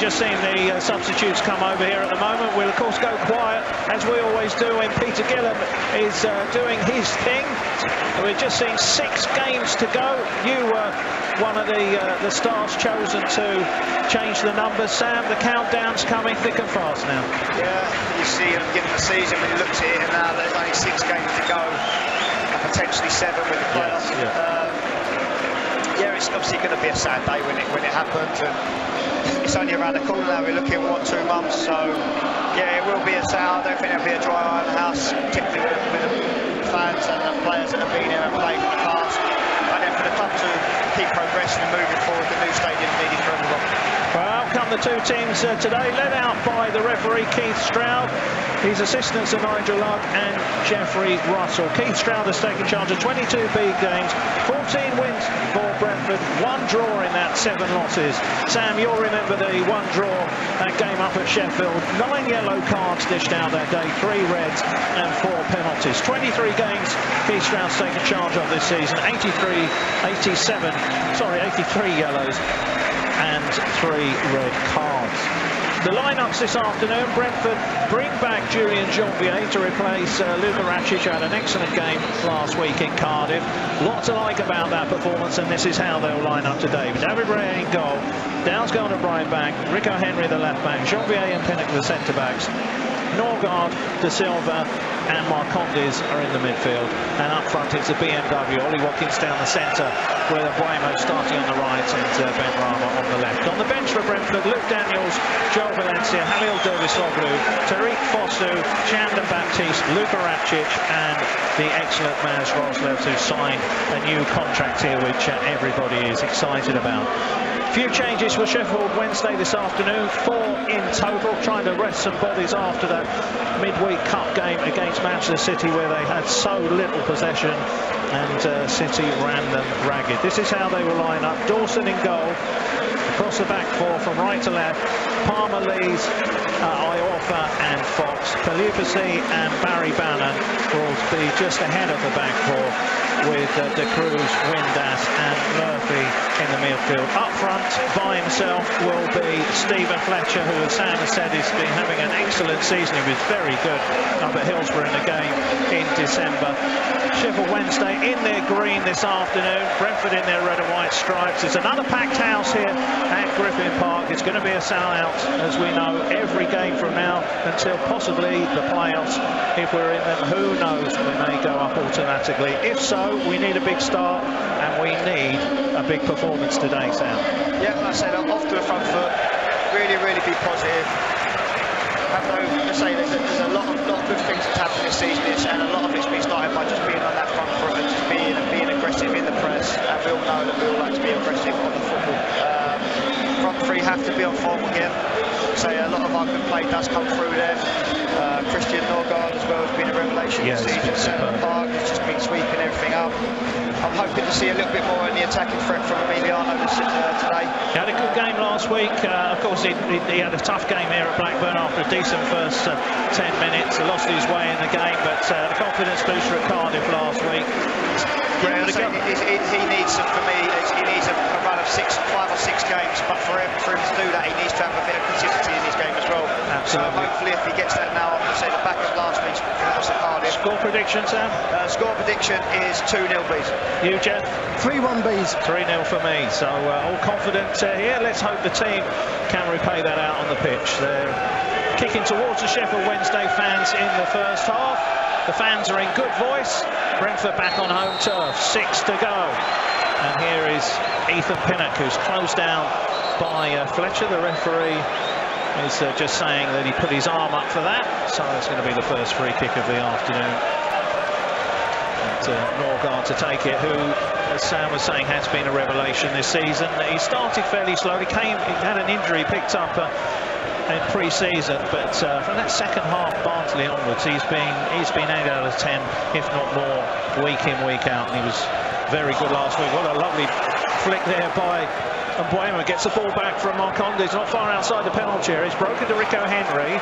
just seen the substitutes come over here at the moment. We'll of course go quiet as we always do when Peter Gillam is doing his thing. We've just seen 6 games to go. You were one of the stars chosen to change the numbers. Sam, the countdown's coming thick and fast now. Yeah, you see, given the season, when you look at it now, there's only 6 games to go, and potentially 7 with the playoffs. Yes, yeah, it's obviously going to be a sad day when it happens, and it's only around the corner now. We're looking at 2 months, so yeah, it will be a sad. I don't think there'll be a dry eye in the house, particularly with the fans and the players that have been here and played in the past. And then for the club to keep progressing and moving forward, the new stadium needed for everyone. Well, out come the 2 teams today, led out by the referee Keith Stroud. His assistants are Nigel Luck and Jeffrey Russell. Keith Stroud has taken charge of 22 big games, 14 wins for Brentford, 1 draw in that, 7 losses. Sam, you'll remember the 1 draw, that game up at Sheffield. 9 yellow cards dished out that day, 3 reds and 4 penalties. 23 games Keith Stroud's taken charge of this season, 83 yellows and 3 red cards. The lineups this afternoon: Brentford bring back Julian Janvier to replace Luka Racic, who had an excellent game last week in Cardiff. Lot to like about that performance, and this is how they'll line up today. David Ray in goal, Dow's going to right back, Rico Henry the left back, Janvier and Pinnock the centre backs, Norgard, De Silva and Marcondes are in the midfield, and up front it's a BMW. Ollie Watkins down the centre, with Buemo starting on the right and Ben Rama on the left. On the bench for Brentford, Luke Daniels, Joel Valencia, Halil Dervisoglu, Tariq Fosu, Chandon Baptiste, Luka Racic and the excellent Maz Roslev, who signed a new contract here, which everybody is excited about. Few changes for Sheffield Wednesday this afternoon, 4 in total, trying to rest some bodies after that midweek cup game against Manchester City, where they had so little possession and City ran them ragged. This is how they will line up: Dawson in goal, across the back 4 from right to left, Palmer, Lees, Iorfa and Fox. Pelupasi and Barry Bannon will be just ahead of the back 4, with De Cruz, Windass and Murphy in the midfield. Up front by himself will be Stephen Fletcher, who, as Sam has said, has been having an excellent season. He was very good up at Hillsborough in the game in December. Sheffield Wednesday in their green this afternoon, Brentford in their red and white stripes. It's another packed house here at Griffin Park. It's going to be a sellout, as we know, every game from now until possibly the playoffs. If we're in them, who knows, we may go up automatically. If so, we need a big start and we need a big performance today, Sam. Yeah, like I said, I'm off to the front foot. Really be positive. Let's say there's a lot of good things that's happened this season, and a lot of it's been started by just being on that front foot and just being aggressive in the press. And we all know that we all like to be aggressive on the football. Front 3 have to be on form again. So a lot of our good play does come through there. Christian Norgard as well has been a revelation this season. Centre Park has just been sweeping everything up. I'm hoping to see a little bit more in the attacking threat from Emiliano today. He had a good game last week. Of course, he had a tough game here at Blackburn after a decent first 10 minutes. He lost his way in the game, but the confidence booster at Cardiff last week. Yeah, he needs, for me, he needs a run of 5 or 6 games, but for him to do that, he needs to have a bit of consistency in his game as well. Absolutely. So hopefully, if he gets that now, I'm going to say the back of last week's performance at Cardiff. Score prediction, Sam? Score prediction is 2-0 bees. You, Jeff? 3-1 bees. 3-0 for me. So all confident here. Let's hope the team can repay that out on the pitch. They're kicking towards the Sheffield Wednesday fans in the first half. The fans are in good voice. Brentford back on home turf, 6 to go. And here is Ethan Pinnock, who's closed down by Fletcher. The referee is just saying that he put his arm up for that. So it's going to be the first free kick of the afternoon. Norgard to take it, who, as Sam was saying, has been a revelation this season. He started fairly slowly, he had an injury picked up in pre-season, but from that second half Barnsley onwards, he's been 8 out of 10, if not more, week in, week out, and he was very good last week. What a lovely flick there by Buemo. Gets the ball back from Marcondes, not far outside the penalty area. It's broken to Rico Henry.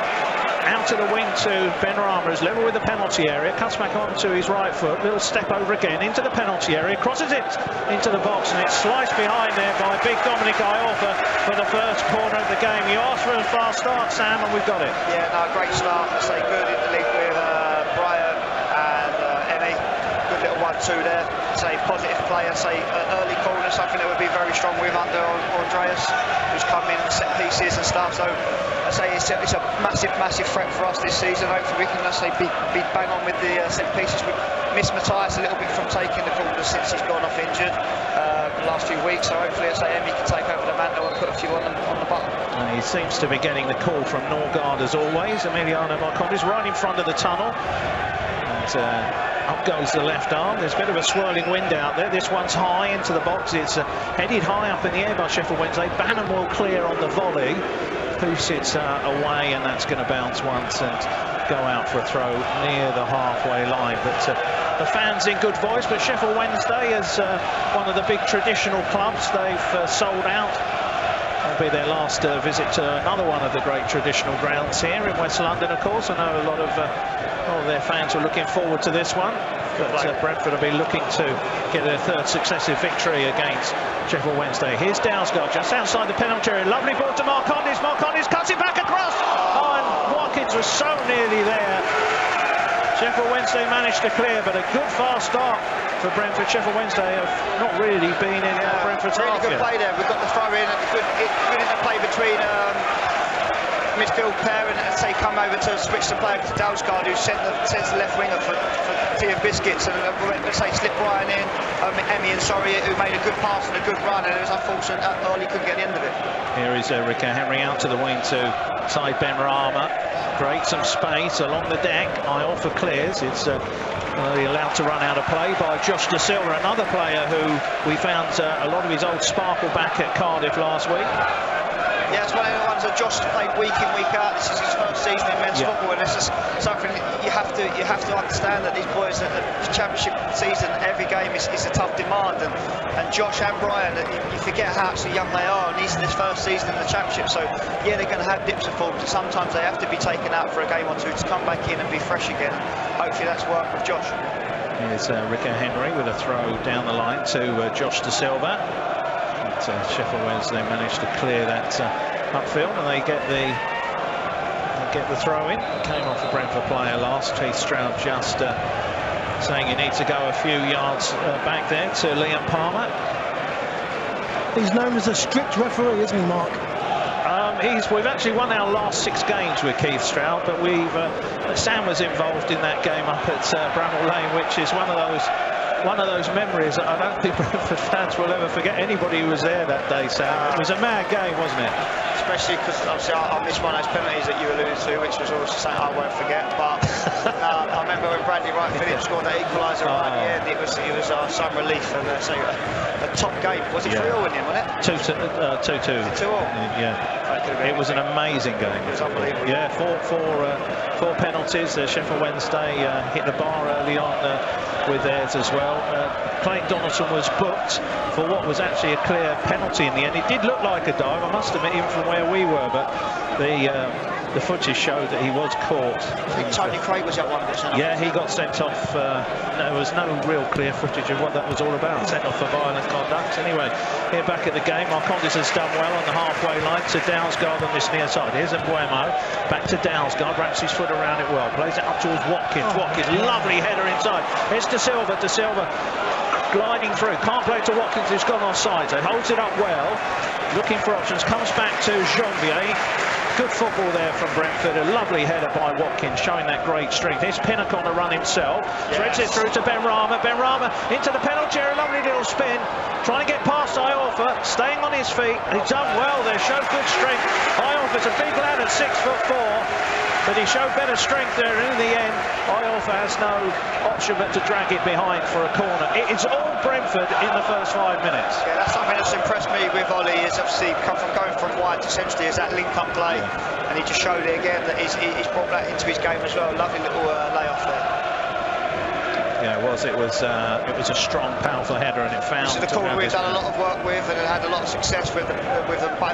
Out to the wing to Benrahma, is level with the penalty area, cuts back onto his right foot, little step over again into the penalty area, crosses it into the box, and it's sliced behind there by big Dominic Iorfa for the first corner of the game. You asked for a fast start, Sam, and we've got it. Yeah, no, great start. I say good in the league with Brian and Emmy. Good little 1-2 there. Say positive play. I say early corner, something that would be very strong with under Andreas, who's come in and set pieces and stuff. So I say it's a massive threat for us this season. Hopefully we can, I say, be bang on with the set pieces. We missed Matthias a little bit from taking the corners since he's gone off injured the last few weeks. So hopefully, I say, Emmy can take over the mantle and put a few on the button. And he seems to be getting the call from Norgard as always. Emiliano Marcondes right in front of the tunnel. And up goes the left arm. There's a bit of a swirling wind out there. This one's high into the box. It's headed high up in the air by Sheffield Wednesday. Bannon will clear on the volley. Pusits away, and that's going to bounce once and go out for a throw near the halfway line. But the fans in good voice. But Sheffield Wednesday, as one of the big traditional clubs, they've sold out. It'll be their last visit to another one of the great traditional grounds here in West London, of course. I know a lot of their fans were looking forward to this one, but Brentford will be looking to get their third successive victory against Sheffield Wednesday. Here's Dalsgaard just outside the penalty area. Lovely ball to Marcondes. Marcondes cuts it back across. Oh, and Watkins was so nearly there. Sheffield Wednesday managed to clear, but a good fast start for Brentford. Sheffield Wednesday have not really been in Brentford's half yet. Really good play there. We've got the throw in, good interplay between midfield pair, and say come over to switch the player to Dalsgaard, who sends the left winger for tea and biscuits, and let's say slip Brian in, Emmy and who made a good pass and a good run, and it was unfortunate that Ollie couldn't get the end of it. Here is Rico Henry out to the wing to side Benrahma. Creates some space along the deck. Iorfa clears. It's allowed to run out of play by Josh Da Silva, another player who we found a lot of his old sparkle back at Cardiff last week. Yeah, it's one of the ones that Josh played week in, week out. This is his first season in men's football, and it's just something you have to understand that these boys at the championship season, every game is a tough demand, and Josh and Brian, you forget how actually young they are, and he's in his first season in the championship. So yeah, they're going to have dips and falls, and sometimes they have to be taken out for a game or two to come back in and be fresh again. Hopefully that's worked with Josh. Here's Rico Henry with a throw down the line to Josh Da Silva. Sheffield Wednesday managed to clear that upfield, and they get the throw in. Came off a Brentford player last. Keith Stroud just saying you need to go a few yards back there to Liam Palmer. He's known as a strict referee, isn't he, Mark? We've actually won our last 6 games with Keith Stroud, but Sam was involved in that game up at Bramall Lane, which is one of those memories that I don't think Brentford fans will ever forget. Anybody who was there that day, Sam. It was a mad game, wasn't it? Especially because obviously I missed one of those penalties that you alluded to, which was also something I won't forget. But I remember when Bradley Wright-Phillips scored that equaliser right at the end. It was some relief, and a top game. Was it 3-all in the end, wasn't it? 2-2. 2-all. Yeah. It was an amazing game. It was unbelievable. Yeah, four penalties. Sheffield Wednesday hit the bar early on with theirs as well. Clayton Donaldson was booked for what was actually a clear penalty in the end. It did look like a dive, I must admit, even from where we were, but the footage showed that he was caught. I think Tony Craig was at one of it. Yeah, he got sent off. There was no real clear footage of what that was all about. Sent off for violent conduct. Anyway, here back at the game, Marcondes has done well on the halfway line to Dalsgaard on this near side. Here's Mbuemo, back to Dalsgaard, wraps his foot around it well, plays it up towards Watkins. Watkins, lovely header inside. Here's Da Silva. Da Silva gliding through, can't play to Watkins, who's gone offside. So he holds it up well, looking for options, comes back to Janvier. Good football there from Brentford. A lovely header by Watkins, showing that great strength. Here's Pinnock on the run himself. Threads it through to Benrahma. Benrahma into the penalty area. Lovely little spin. Trying to get past Iorfa. Staying on his feet. He's done well there. Showed good strength. Iorfa's a big lad at 6'4", but he showed better strength there. And in the end, Iorfa has no option but to drag it behind for a corner. It is all Brentford in the first 5 minutes. Yeah, that's something that's impressed me with Ollie, is obviously going from wide to centrally, is that link-up play. And he just showed it again that he's brought that into his game as well. Lovely little layoff there. Yeah, it was. It was a strong, powerful header, and it found. This is the corner we've done a lot of work with, and had a lot of success with them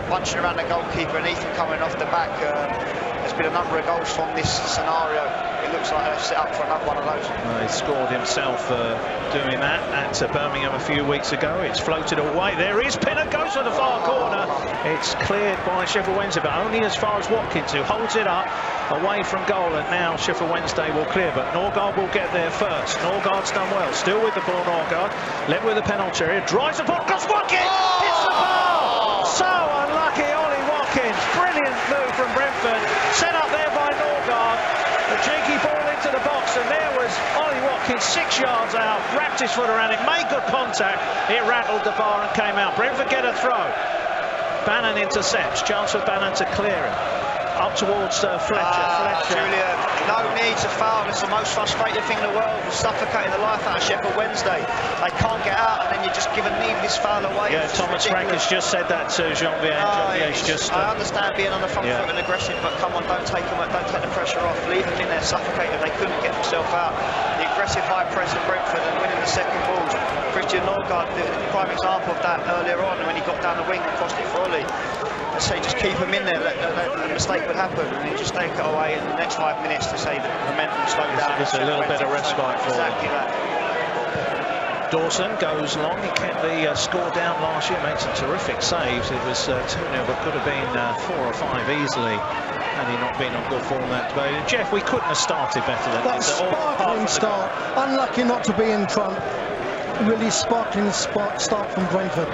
bunching around the goalkeeper, and Ethan coming off the back. There's been a number of goals from this scenario. It looks like they're set up for another one of those. He scored himself doing that at Birmingham a few weeks ago. It's floated away. There is Pinnock, goes to the far corner. It's cleared by Sheffield Wednesday, but only as far as Watkins, who holds it up away from goal, and now Sheffield Wednesday will clear, but Norgard will get there first. Norgard's done well, still with the ball. Norgard led with the penalty area, drives the ball across Watkins, hits the bar. So unlucky, Ollie Watkins. Brilliant move from Brentford, set up there by Norgard. A cheeky ball into the box, and there was Ollie Watkins 6 yards out, wrapped his foot around it, made good contact, it rattled the bar and came out. Brentford get a throw. Bannon intercepts, chance for Bannon to clear it. Up towards Fletcher. Julia, no need to foul. It's the most frustrating thing in the world. We're suffocating the life out of Sheffield Wednesday. They can't get out, and then you just give a needless foul away. Yeah, Thomas Frank has just said that to Jean-Pierre. I understand being on the front foot and aggressive, but come on, don't take the pressure off. Leave them in there, suffocate them. They couldn't get themselves out. The aggressive high press of Brentford and winning the second balls. Christian Norgard, the prime example of that earlier on when he got down the wing and crossed it for Ollie. I say just keep him in there, a mistake would happen, and you just take it away in the next 5 minutes to say that momentum slowed down. It's a little bit of respite for exactly him. That. Dawson goes long, he kept the score down last year, made some terrific saves. It was 2-0, but could have been 4 or 5 easily had he not been on good form that day. Jeff, we couldn't have started better than that this. Sparkling start, unlucky not to be in front. Really sparkling start from Brentford.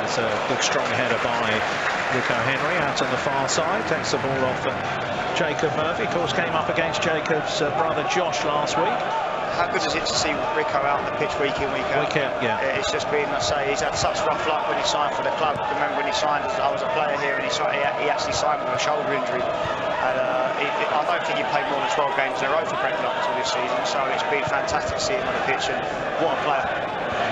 It's a good strong header by Rico Henry out on the far side, takes the ball off Jacob Murphy. Of course, came up against Jacob's brother Josh last week. How good is it to see Rico out on the pitch week in, week out? It's just been, I say, he's had such rough luck when he signed for the club. I remember when he signed, I was a player here, and he actually signed with a shoulder injury. And I don't think he played more than 12 games in a row for Brentford up until this season, so it's been fantastic to see him on the pitch, and what a player.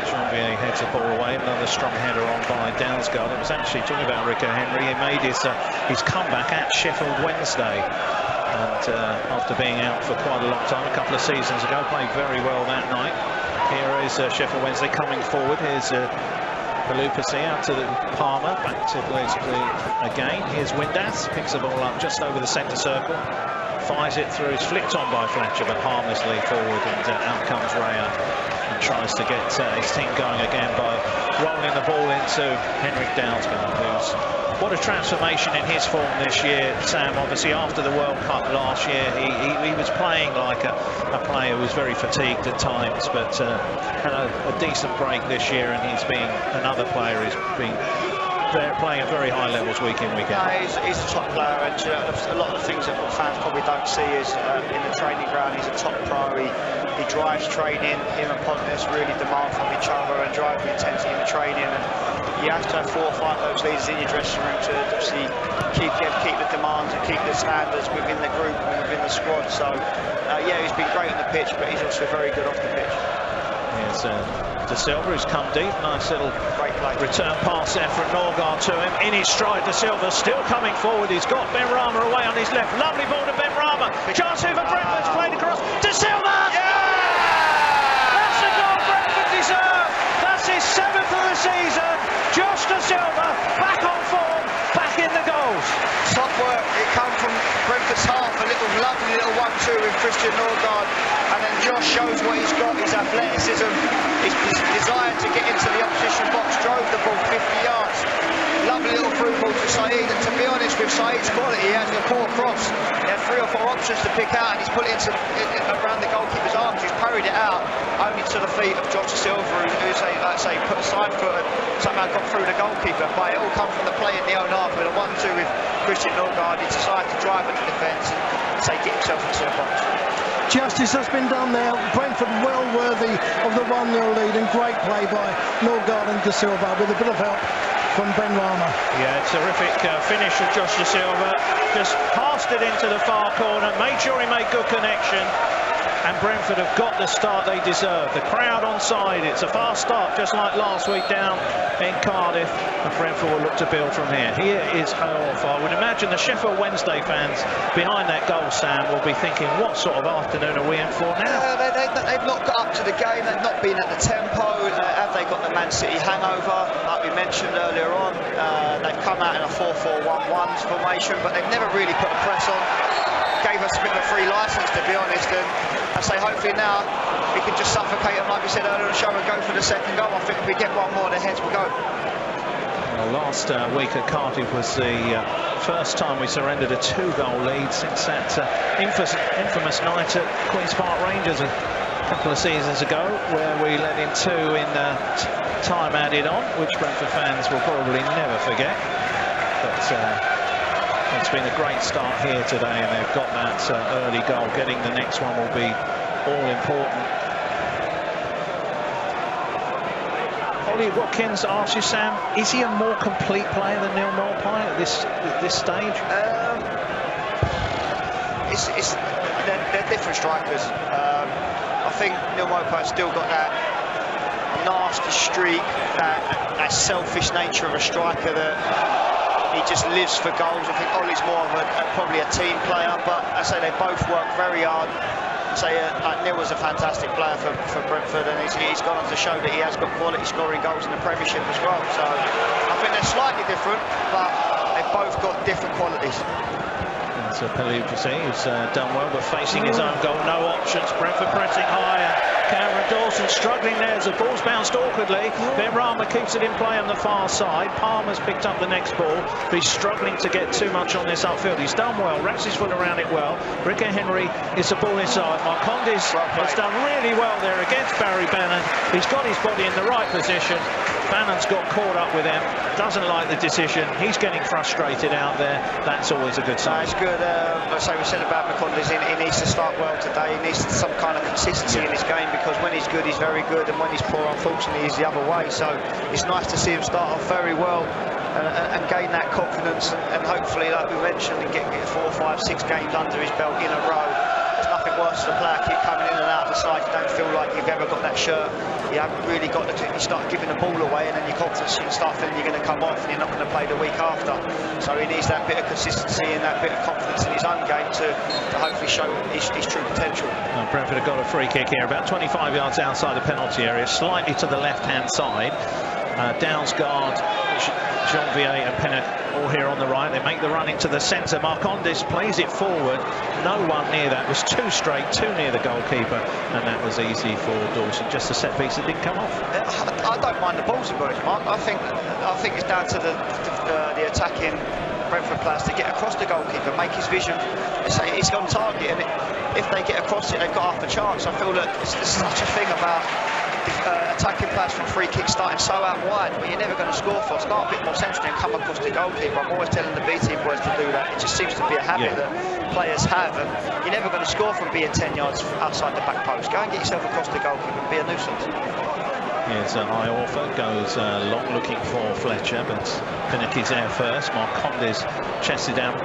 Jean-Pierre heads the ball away, another strong header on by Dalsgaard. It was actually talking about Rico Henry. He made his comeback at Sheffield Wednesday, and after being out for quite a long time, a couple of seasons ago, played very well that night. Here is Sheffield Wednesday coming forward. Here's Pelupasi out to the Palmer, back to basically again. Here's Windass, picks the ball up just over the centre circle, fires it through. It's flicked on by Fletcher, but harmlessly forward, and out comes Raya and tries to get his team going again by rolling the ball into Henrik Dalsgaard, who's what a transformation in his form this year, Sam. Obviously, after the World Cup last year, he was playing like a player who was very fatigued at times, but had a decent break this year, and he's been another player who's been playing at very high levels week in, week out. He's a top player, and a lot of the things that fans probably don't see is in the training ground, he's a top priority. He drives training, him and Pontus really demand from each other and drive the intensity in the training, and you have to have 4 or 5 of those leaders in your dressing room to obviously keep the demands and keep the standards within the group and within the squad. So yeah, he's been great on the pitch, but he's also very good off the pitch. Here's De Silva, who's come deep. Nice little return pass there from Norgard to him. In his stride, De Silva still coming forward. He's got Ben Rama away on his left. Lovely ball to Ben Rama. Chance here for Brentford's played across. De Silva! That's the goal Brentford deserve. That's his 7th of the season. Josh De Silva back on form, back in the goals. Top work. It comes from Brentford's half. A lovely little 1-2 with Christian Norgard. And then Josh shows what he's got, his athleticism, his desire to get into the opposition box, drove the ball 50 yards. Lovely little through ball to Saeed, and to be honest, with Saeed's quality, he has a poor cross. He had 3 or 4 options to pick out, and he's put it around the goalkeeper's arms. He's parried it out, only to the feet of Josh De Silva, who's put a side foot and somehow got through the goalkeeper. But it all comes from the play in the own half with a 1-2 with Christian Norgard. He decided to drive at the defence and get himself into the box. Justice has been done there. Brentford well worthy of the 1-0 lead, and great play by Norgard and De Silva with a bit of help from Ben Rama. Yeah, terrific finish of Josh De Silva. Just passed it into the far corner, made sure he made good connection. And Brentford have got the start they deserve. The crowd on side. It's a fast start, just like last week down in Cardiff. And Brentford will look to build from here. Here is Aorfa. I would imagine the Sheffield Wednesday fans behind that goal, Sam, will be thinking, what sort of afternoon are we in for now? They've not got up to the game. They've not been at the tempo. Have they got the Man City hangover, like we mentioned earlier on? They've come out in a 4-4-1-1 formation, but they've never really put a press on. Gave us a bit of a free licence, to be honest, and I say hopefully now we can just suffocate them, like we said earlier on the show, and go for the second goal. I think if we get one more, the heads will go. Well, last week at Cardiff was the first time we surrendered a 2-goal lead since that infamous night at Queen's Park Rangers a couple of seasons ago, where we let in 2 in time added on, which Brentford fans will probably never forget. But it's been a great start here today, and they've got that early goal. Getting the next one will be all important. Ollie Watkins asks you, Sam, is he a more complete player than Neil Maupay at this stage? They're different strikers. I think Neil Maupay's still got that nasty streak, that selfish nature of a striker that he just lives for goals. I think Ollie's more of probably a team player, but I say they both work very hard. Neil was a fantastic player for Brentford, and he's gone on to show that he has got quality scoring goals in the Premiership as well. So I think they're slightly different, but they've both got different qualities. So Pellucci, who's done well, but facing his own goal, no options. Brentford pressing higher. Cameron Dawson struggling there as the ball's bounced awkwardly. Benrahma keeps it in play on the far side. Palmer's picked up the next ball, but he's struggling to get too much on this upfield. He's done well, wraps his foot around it well. Rick Henry is the ball inside. Marcondes has done really well there against Barry Bannon. He's got his body in the right position. Bannon's got caught up with him, doesn't like the decision. He's getting frustrated out there. That's always a good sign. It's good. Like I say, we said about Marcondes, he needs to start well today. He needs some kind of consistency in his game, because when he's good, he's very good, and when he's poor, unfortunately, he's the other way. So it's nice to see him start off very well and gain that confidence, and hopefully, like we mentioned, and get 4, 5, 6 games under his belt in a row. There's nothing worse for the player. Keep coming in and out of the side. You don't feel like you've ever got that shirt. You haven't really got the. You start giving the ball away, and then your confidence, you start feeling you're going to come off, and you're not going to play the week after. So he needs that bit of consistency and that bit of confidence in his own game to hopefully show his true potential. Well, Brentford have got a free kick here, about 25 yards outside the penalty area, slightly to the left-hand side. Downsguard, Jean-Vier and Pinnock all here on the right. They make the run into the centre. Marcondes plays it forward. No one near that. It was too straight, too near the goalkeeper, and that was easy for Dawson. Just a set piece that didn't come off. I don't mind the balls, to be honest, Mark. I think it's down to the attacking Brentford players to get across the goalkeeper, make his vision. It's on target, and if they get across it, they've got half a chance. I feel that there's such a thing about attacking players from free kicks starting so out wide, but you're never going to score for. Start a bit more centrally and come across the goalkeeper. I'm always telling the B team boys to do that. It just seems to be a habit that players have, and you're never going to score from being 10 yards outside the back post. Go and get yourself across the goalkeeper and be a nuisance. Here's Iorfa, goes long looking for Fletcher, but Pinnock is there first. Marcondes chested down.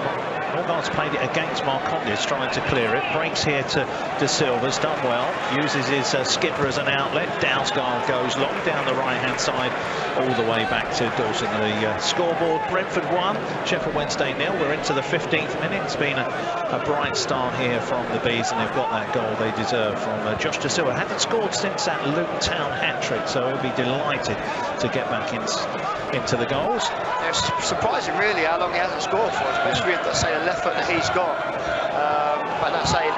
Norgard's played it against Marcondes, trying to clear it. Breaks here to De Silva's, done well. Uses his skipper as an outlet. Downsguard goes long down the right-hand side, all the way back to Dawson. The scoreboard, Brentford 1, Sheffield Wednesday 0. We're into the 15th minute. It's been a bright start here from the Bees, and they've got that goal they deserve from Josh De Silva. Hadn't scored since that Luton Town hat-trick, so he'll be delighted to get back into the goals. It's surprising, really, how long he hasn't scored for, especially with, say, the left foot that he's got. But that's saying.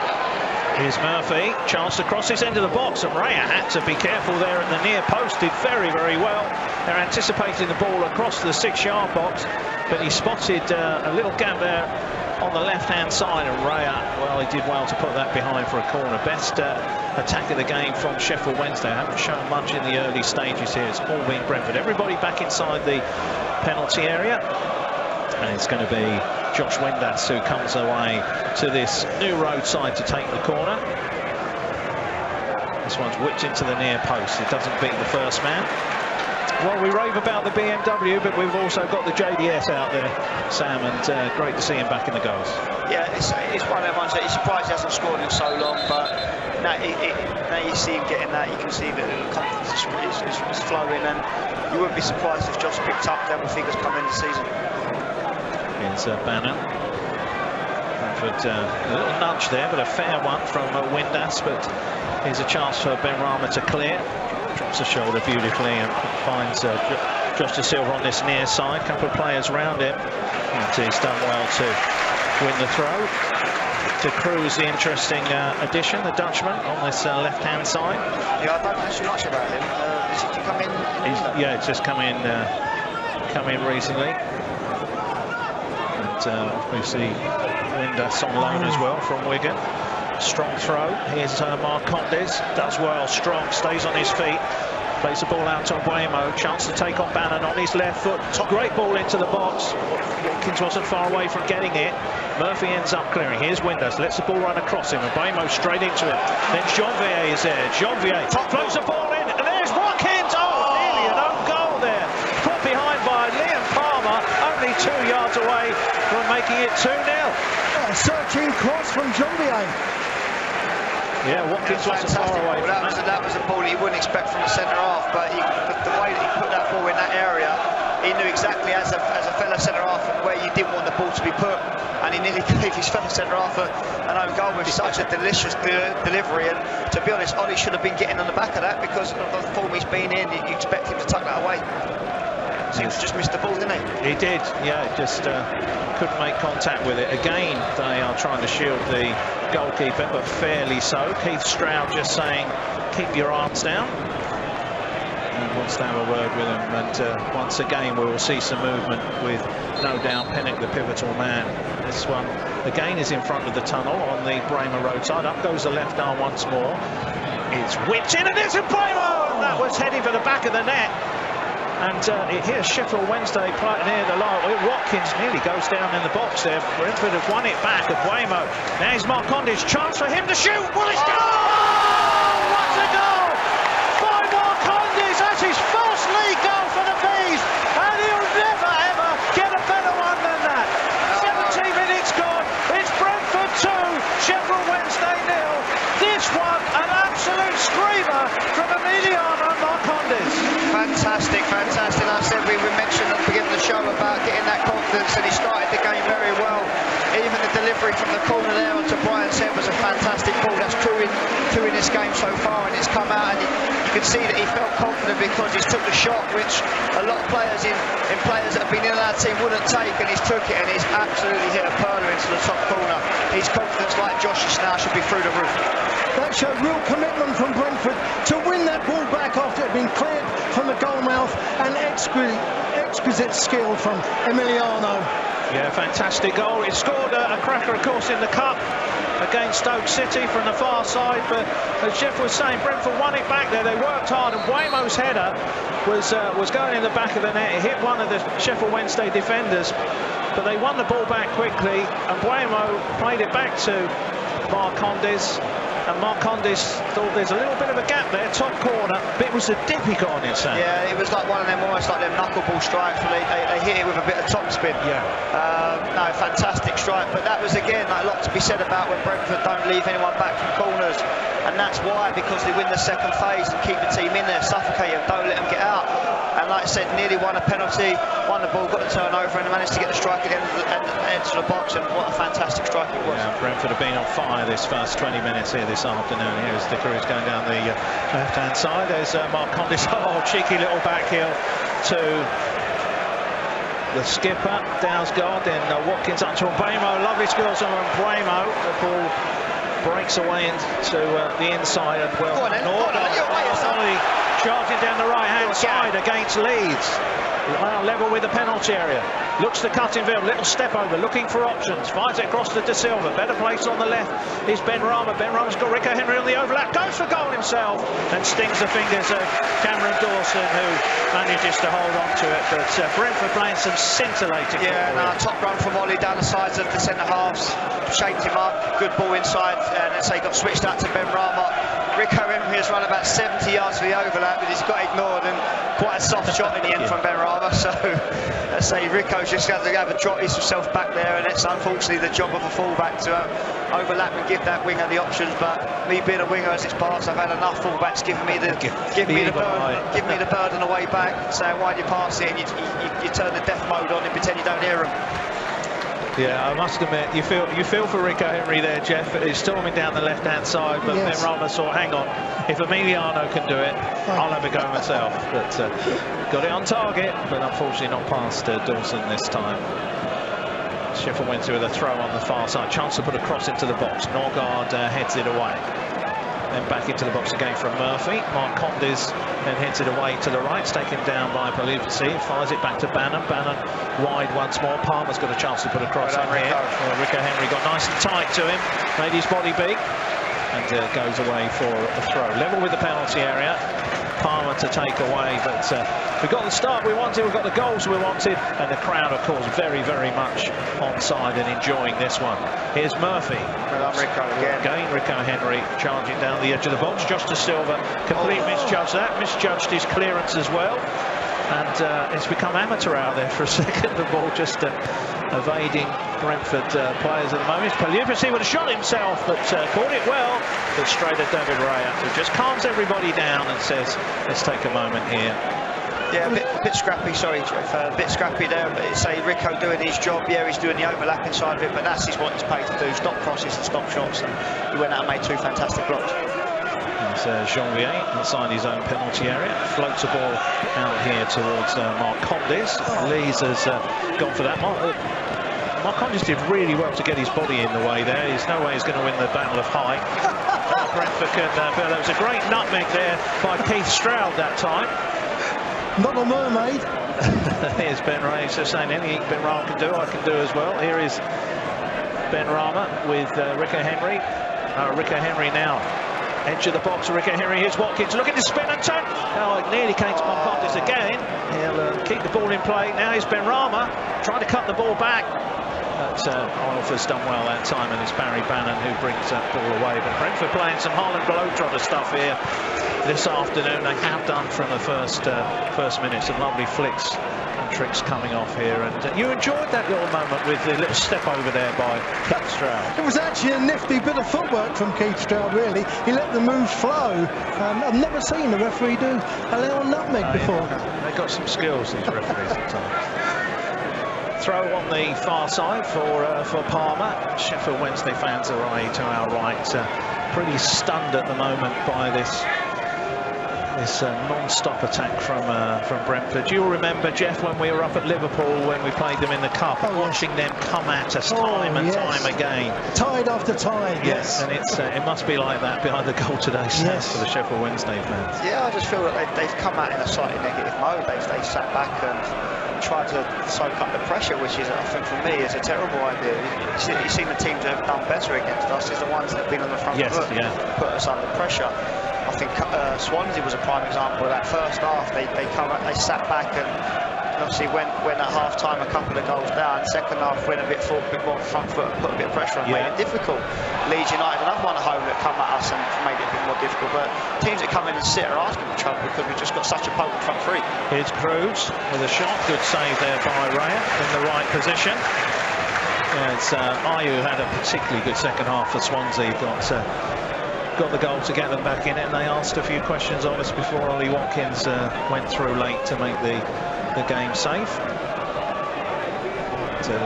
Here's Murphy, chance to cross this end of the box, and Raya had to be careful there at the near post. Did very, very well. They're anticipating the ball across the 6-yard box, but he spotted a little gap there on the left-hand side, and Raya, well, he did well to put that behind for a corner. Best attack of the game from Sheffield Wednesday. Haven't shown much in the early stages here. It's all been Brentford. Everybody back inside the penalty area, and it's going to be Josh Windass who comes away to this new roadside to take the corner. This one's whipped into the near post. It doesn't beat the first man. Well, we rave about the BMW, but we've also got the JDS out there, Sam, and great to see him back in the goals. Yeah, it's one of the ones that he's surprised he hasn't scored in so long, but now you see him getting that. You can see that the confidence is flowing, and you wouldn't be surprised if Josh picked up double figures coming in the season. Here's Bannon. Brentford, a little nudge there, but a fair one from Windass. But here's a chance for Ben Rama to clear. Drops the shoulder beautifully and finds Josh De Silva on this near side. Couple of players around him. And he's done well to win the throw. De Cruz, the interesting addition, the Dutchman, on this left-hand side. Yeah, I don't know too much about him. Did he come in? He's just come in recently. And obviously Windass on loan as well from Wigan. Strong throw. Here's Marcondes. Does well, strong, stays on his feet. Plays the ball out to Mbeumo. Chance to take on Bannon on his left foot. Great ball into the box. Watkins wasn't far away from getting it. Murphy ends up clearing. Here's Windass. Lets the ball run across him. Mbeumo straight into him. Then Janvier is there. Janvier floats the ball in. And there's Watkins. Oh, nearly an own goal there. Put behind by Liam Palmer. Only 2 yards away from making it 2-0. A searching cross from Janvier. Yeah, Watkins wasn't far away. Well, that was a ball you wouldn't expect from the centre-half, but the way that he put that ball in that area, he knew exactly as a fellow centre-half where you didn't want the ball to be put, and he nearly gave his fellow centre-half an own goal with such a delicious delivery. And to be honest, Ollie should have been getting on the back of that because of the form he's been in. You expect him to tuck that away. Seems to just missed the ball, didn't he? He did, yeah, just couldn't make contact with it. Again, they are trying to shield the goalkeeper, but fairly so. Keith Stroud just saying, keep your arms down. And wants to have a word with him. And once again, we will see some movement with, no doubt, Pennick, the pivotal man. This one, again, is in front of the tunnel on the Bremer roadside. Up goes the left arm once more. It's whipped in, and it's a Bremer! That was heading for the back of the net. And here's Sheffield Wednesday near the line. Watkins nearly goes down in the box there. Brentford have won it back. Mbeumo. Now he's Marcondes. Chance for him to shoot. Well, it's goal! What a goal by Marcondes. That's his first league goal for the Bees. And he'll never, ever get a better one than that. 17 minutes gone. It's Brentford 2, Sheffield Wednesday 0. This one, an absolute screamer from Emiliano Marcondes. Fantastic. I said we mentioned at the beginning of the show about getting that confidence, and he started the game very well. Even the delivery from the corner there onto Brian Sett was a fantastic ball. That's true in this game so far, and it's come out, and you can see that he felt confident because he's took the shot, which a lot of players in players that have been in our team wouldn't take, and he's took it, and he's absolutely hit a perler into the top corner. His confidence, like Josh's now, should be through the roof. That showed real commitment from Brentford to win that ball back after it had been cleared from the goal mouth, and exquisite skill from Emiliano. Yeah, fantastic goal. He scored a cracker, of course, in the cup against Stoke City from the far side, but as Jeff was saying, Brentford won it back there. They worked hard, and Mbeumo's header was going in the back of the net. It hit one of the Sheffield Wednesday defenders, but they won the ball back quickly, and Mbeumo played it back to Marcondes. And Marcondes thought there's a little bit of a gap there, top corner, but it was a dippy corner, it's saying. Yeah, it was like one of them, almost like them knuckleball strikes where they hit it with a bit of topspin. Yeah. No, fantastic strike, but that was again like, a lot to be said about when Brentford don't leave anyone back from corners, and that's why, because they win the second phase and keep the team in there, suffocate them, don't let them get out. And like I said, nearly won a penalty, won the ball, got the turnover, and managed to get the strike at the end of the box, and what a fantastic strike it was. Yeah, Brentford have been on fire this first 20 minutes here this afternoon. Here's De Cruz going down the left-hand side. There's Marcondes. Oh, cheeky little back heel to the skipper, Dalsgaard. Then Watkins up to Mbeumo. Lovely skills from Mbeumo. The ball breaks away into the inside, and well, Norton charging down the right-hand side against Leeds. Level with the penalty area. Looks to cut in field, little step over, looking for options. Finds it across to De Silva. Better place on the left is Ben Rama. Ben Rama's got Rico Henry on the overlap. Goes for goal himself and stings the fingers of Cameron Dawson, who manages to hold on to it. But Brentford playing some scintillating football. Yeah, top run from Ollie down the sides of the centre halves. shaped him up, good ball inside, and as they got switched out to Ben Rama. Rico Henry has run about 70 yards for the overlap, but he's got ignored, and quite a soft shot in the end from Ben Rama. So let's say Rico's just had to have a trot himself back there, and it's unfortunately the job of a fullback to overlap and give that winger the options. But me being a winger as it's passed, I've had enough fullbacks giving me the burden away back, saying why do you pass it, and you turn the death mode on and pretend you don't hear them. Yeah, I must admit, you feel for Rico Henry there, Jeff. He's storming down the left-hand side, but Ben Rama thought, hang on, if Emiliano can do it, I'll have a go myself. But got it on target, but unfortunately not past Dawson this time. Sheffield Wednesday with a throw on the far side. Chance to put a cross into the box. Norgard heads it away. Then back into the box again from Murphy. Mark Condes then heads it away to the right. It's taken down by Palupasi. Fires it back to Bannon. Bannon wide once more. Palmer's got a chance to put a cross in here. Rico Henry got nice and tight to him. Made his body big. And goes away for a throw. Level with the penalty area. Palmer to take away, but we got the start we wanted, we got the goals we wanted, and the crowd, of course, very, very much on side and enjoying this one. Here's Murphy. Rico again. Rico Henry charging down the edge of the box. Josh De Silva completely misjudged that, misjudged his clearance as well, and it's become amateur out there for a second. The ball just evading Brentford players at the moment. Palupasi would have shot himself, but caught it well, but straight at David Raya, who just calms everybody down and says, let's take a moment here. Yeah, a bit scrappy, sorry, Jeff, a bit scrappy there, but it's Rico doing his job. Yeah, he's doing the overlapping side of it, but that's what he's paid to do, stop crosses and stop shots, and he went out and made two fantastic blocks. It's Janvier inside his own penalty area, floats a ball out here towards Mark Condes. Lees has gone for that. Mark Condes did really well to get his body in the way there. There's no way he's going to win the battle of height. Brentford can there was a great nutmeg there by Keith Stroud that time. Not a mermaid. Here's Ben Rama just saying anything Ben Rama can do, I can do as well. Here is Ben Rama with Rico Henry. Rico Henry now. Edge of the box, Rico Henry. Here's Watkins looking to spin and turn. Oh, it nearly came to Mark Condes again. He'll keep the ball in play. Now here's Ben Rama trying to cut the ball back. But Olfer's done well that time, and it's Barry Bannon who brings that ball away. But Brentford playing some Harlan Globetrotter stuff here this afternoon. They have done from the first minutes. Some lovely flicks and tricks coming off here. And you enjoyed that little moment with the little step over there by Keith Stroud. It was actually a nifty bit of footwork from Keith Stroud, really. He let the moves flow. I've never seen a referee do allow a nutmeg before. They've got some skills, these referees at times. Throw on the far side for Palmer. Sheffield Wednesday fans are to our right, pretty stunned at the moment by this non-stop attack from Brentford. You'll remember, Jeff, when we were up at Liverpool when we played them in the Cup, watching them come at us time and time again. Tide after tide. Yes, and it must be like that behind the goal today for the Sheffield Wednesday fans. Yeah, I just feel that they've come out in a slightly negative mode. They sat back and tried to soak up the pressure, which is, I think, for me, is a terrible idea. You've seen the teams that have done better against us is the ones that have been on the front foot, put us under pressure. I think Swansea was a prime example of that. First half, they sat back, and obviously when at half time a couple of goals down. Second half went a bit more front foot, put a bit of pressure on, made it difficult. Leeds United, another one at home that come at us and made it a bit more difficult. But teams that come in and sit are asking for trouble because we've just got such a potent front three. Here's Cruz with a shot, good save there by Raya in the right position. Yeah, it's Ayew had a particularly good second half for Swansea. Got the goal to get them back in it, and they asked a few questions of us before Ollie Watkins went through late to make the game safe.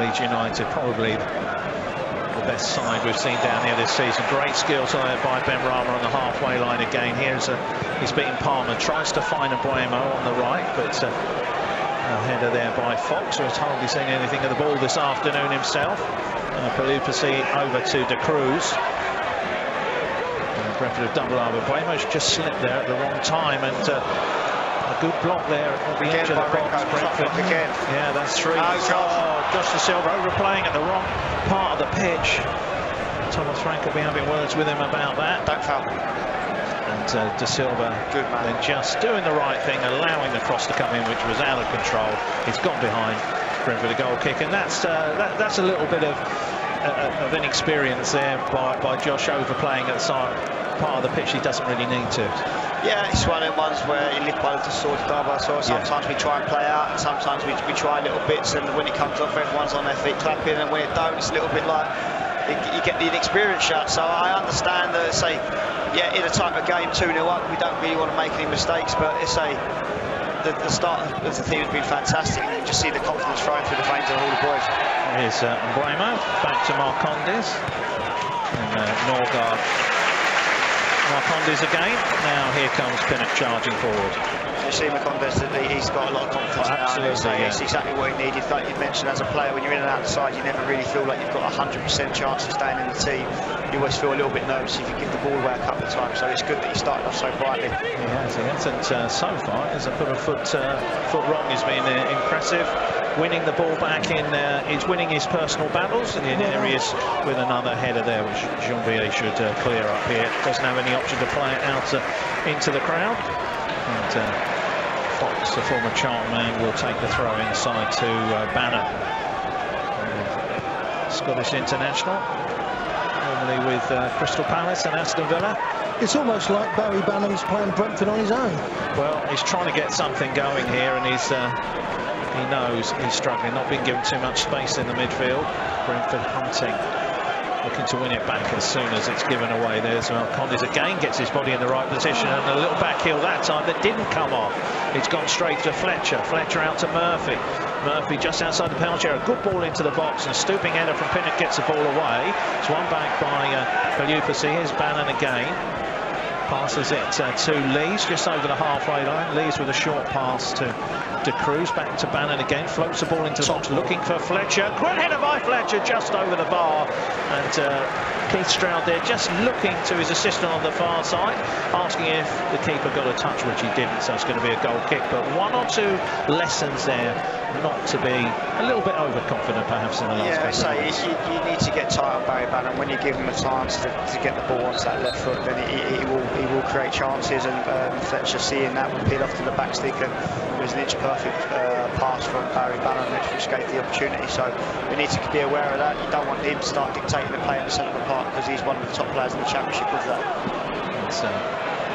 Leeds United, probably the best side we've seen down here this season. Great skills by Ben Rama on the halfway line again. He's beaten Palmer, tries to find Mbuemo on the right, but a header there by Fox, who has hardly seen anything of the ball this afternoon himself. Palupasi over to De Cruz. Brentford have double up. Mbuemo's just slipped there at the wrong time, and a good block there at the edge of the box. Brentford again. Yeah, that's three. Josh De Silva overplaying at the wrong part of the pitch. Thomas Frank will be having words with him about that. Don't foul. And De Silva then just doing the right thing, allowing the cross to come in, which was out of control. He's gone behind Brentford a goal kick, and that's a little bit of of inexperience there by Josh overplaying at the part of the pitch he doesn't really need to. Yeah, it's one of the ones where you live by the sword, die by the sword. Sometimes we try and play out, and sometimes we try little bits, and when it comes off, everyone's on their feet clapping, and when it don't, it's a little bit like you get the inexperience shot. So I understand that, say, yeah, in a type of game, 2-0 up, we don't really want to make any mistakes, but it's the start of the team has been fantastic. You can just see the confidence flowing through the veins of all the boys. Here's Buemo, back to Marcondes, and Norgard. Marcondes again. Now here comes Pinnock charging forward. You see Marcondes, he's got a lot of confidence now. Absolutely, It's exactly what he needed. Like you mentioned, as a player, when you're in and out the side, you never really feel like you've got a 100% chance of staying in the team. You always feel a little bit nervous if you give the ball away a couple of times. So it's good that he started off so brightly. He hasn't so far. He hasn't put a foot wrong. He's been impressive. Winning the ball back in, he's winning his personal battles in areas with another header there, which Janvier should clear up here. Doesn't have any option to play it out into the crowd. And Fox, the former Charlton man, will take the throw inside to Banner, Scottish international, normally with Crystal Palace and Aston Villa. It's almost like Barry Bannon's playing Brentford on his own. Well, he's trying to get something going here, and he knows he's struggling, not being given too much space in the midfield. Brentford hunting, looking to win it back as soon as it's given away. There's Marcondes again, gets his body in the right position, and a little back heel that time that didn't come off. It's gone straight to Fletcher. Fletcher out to Murphy. Murphy just outside the penalty area. Good ball into the box, and a stooping header from Pinnock gets the ball away. It's won back by Pelupasi. Here's Bannon again. Passes it to Lees, just over the halfway line. Lees with a short pass to De Cruz, back to Bannon again, floats the ball into the box, looking for Fletcher. Great header by Fletcher, just over the bar. And Keith Stroud there, just looking to his assistant on the far side, asking if the keeper got a touch, which he didn't, so it's going to be a goal kick. But one or two lessons there, not to be a little bit overconfident perhaps in the last game. You need to get tight on Barry Bannon. When you give him a chance to get the ball onto that left foot, then he will create chances, and Fletcher seeing that will peel off to the back stick, and it was an inch perfect pass from Barry Bannon which gave the opportunity. So we need to be aware of that. You don't want him to start dictating the play in the centre of the park, because he's one of the top players in the Championship with that. It's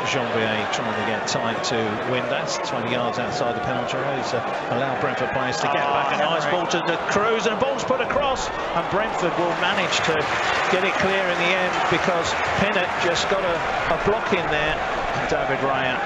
Janvier trying to get tight to Windass, 20 yards outside the penalty area. He's allowed Brentford players to get back. A nice ball to De Cruz, and the ball's put across, and Brentford will manage to get it clear in the end, because Pinnock just got a block in there. David Raya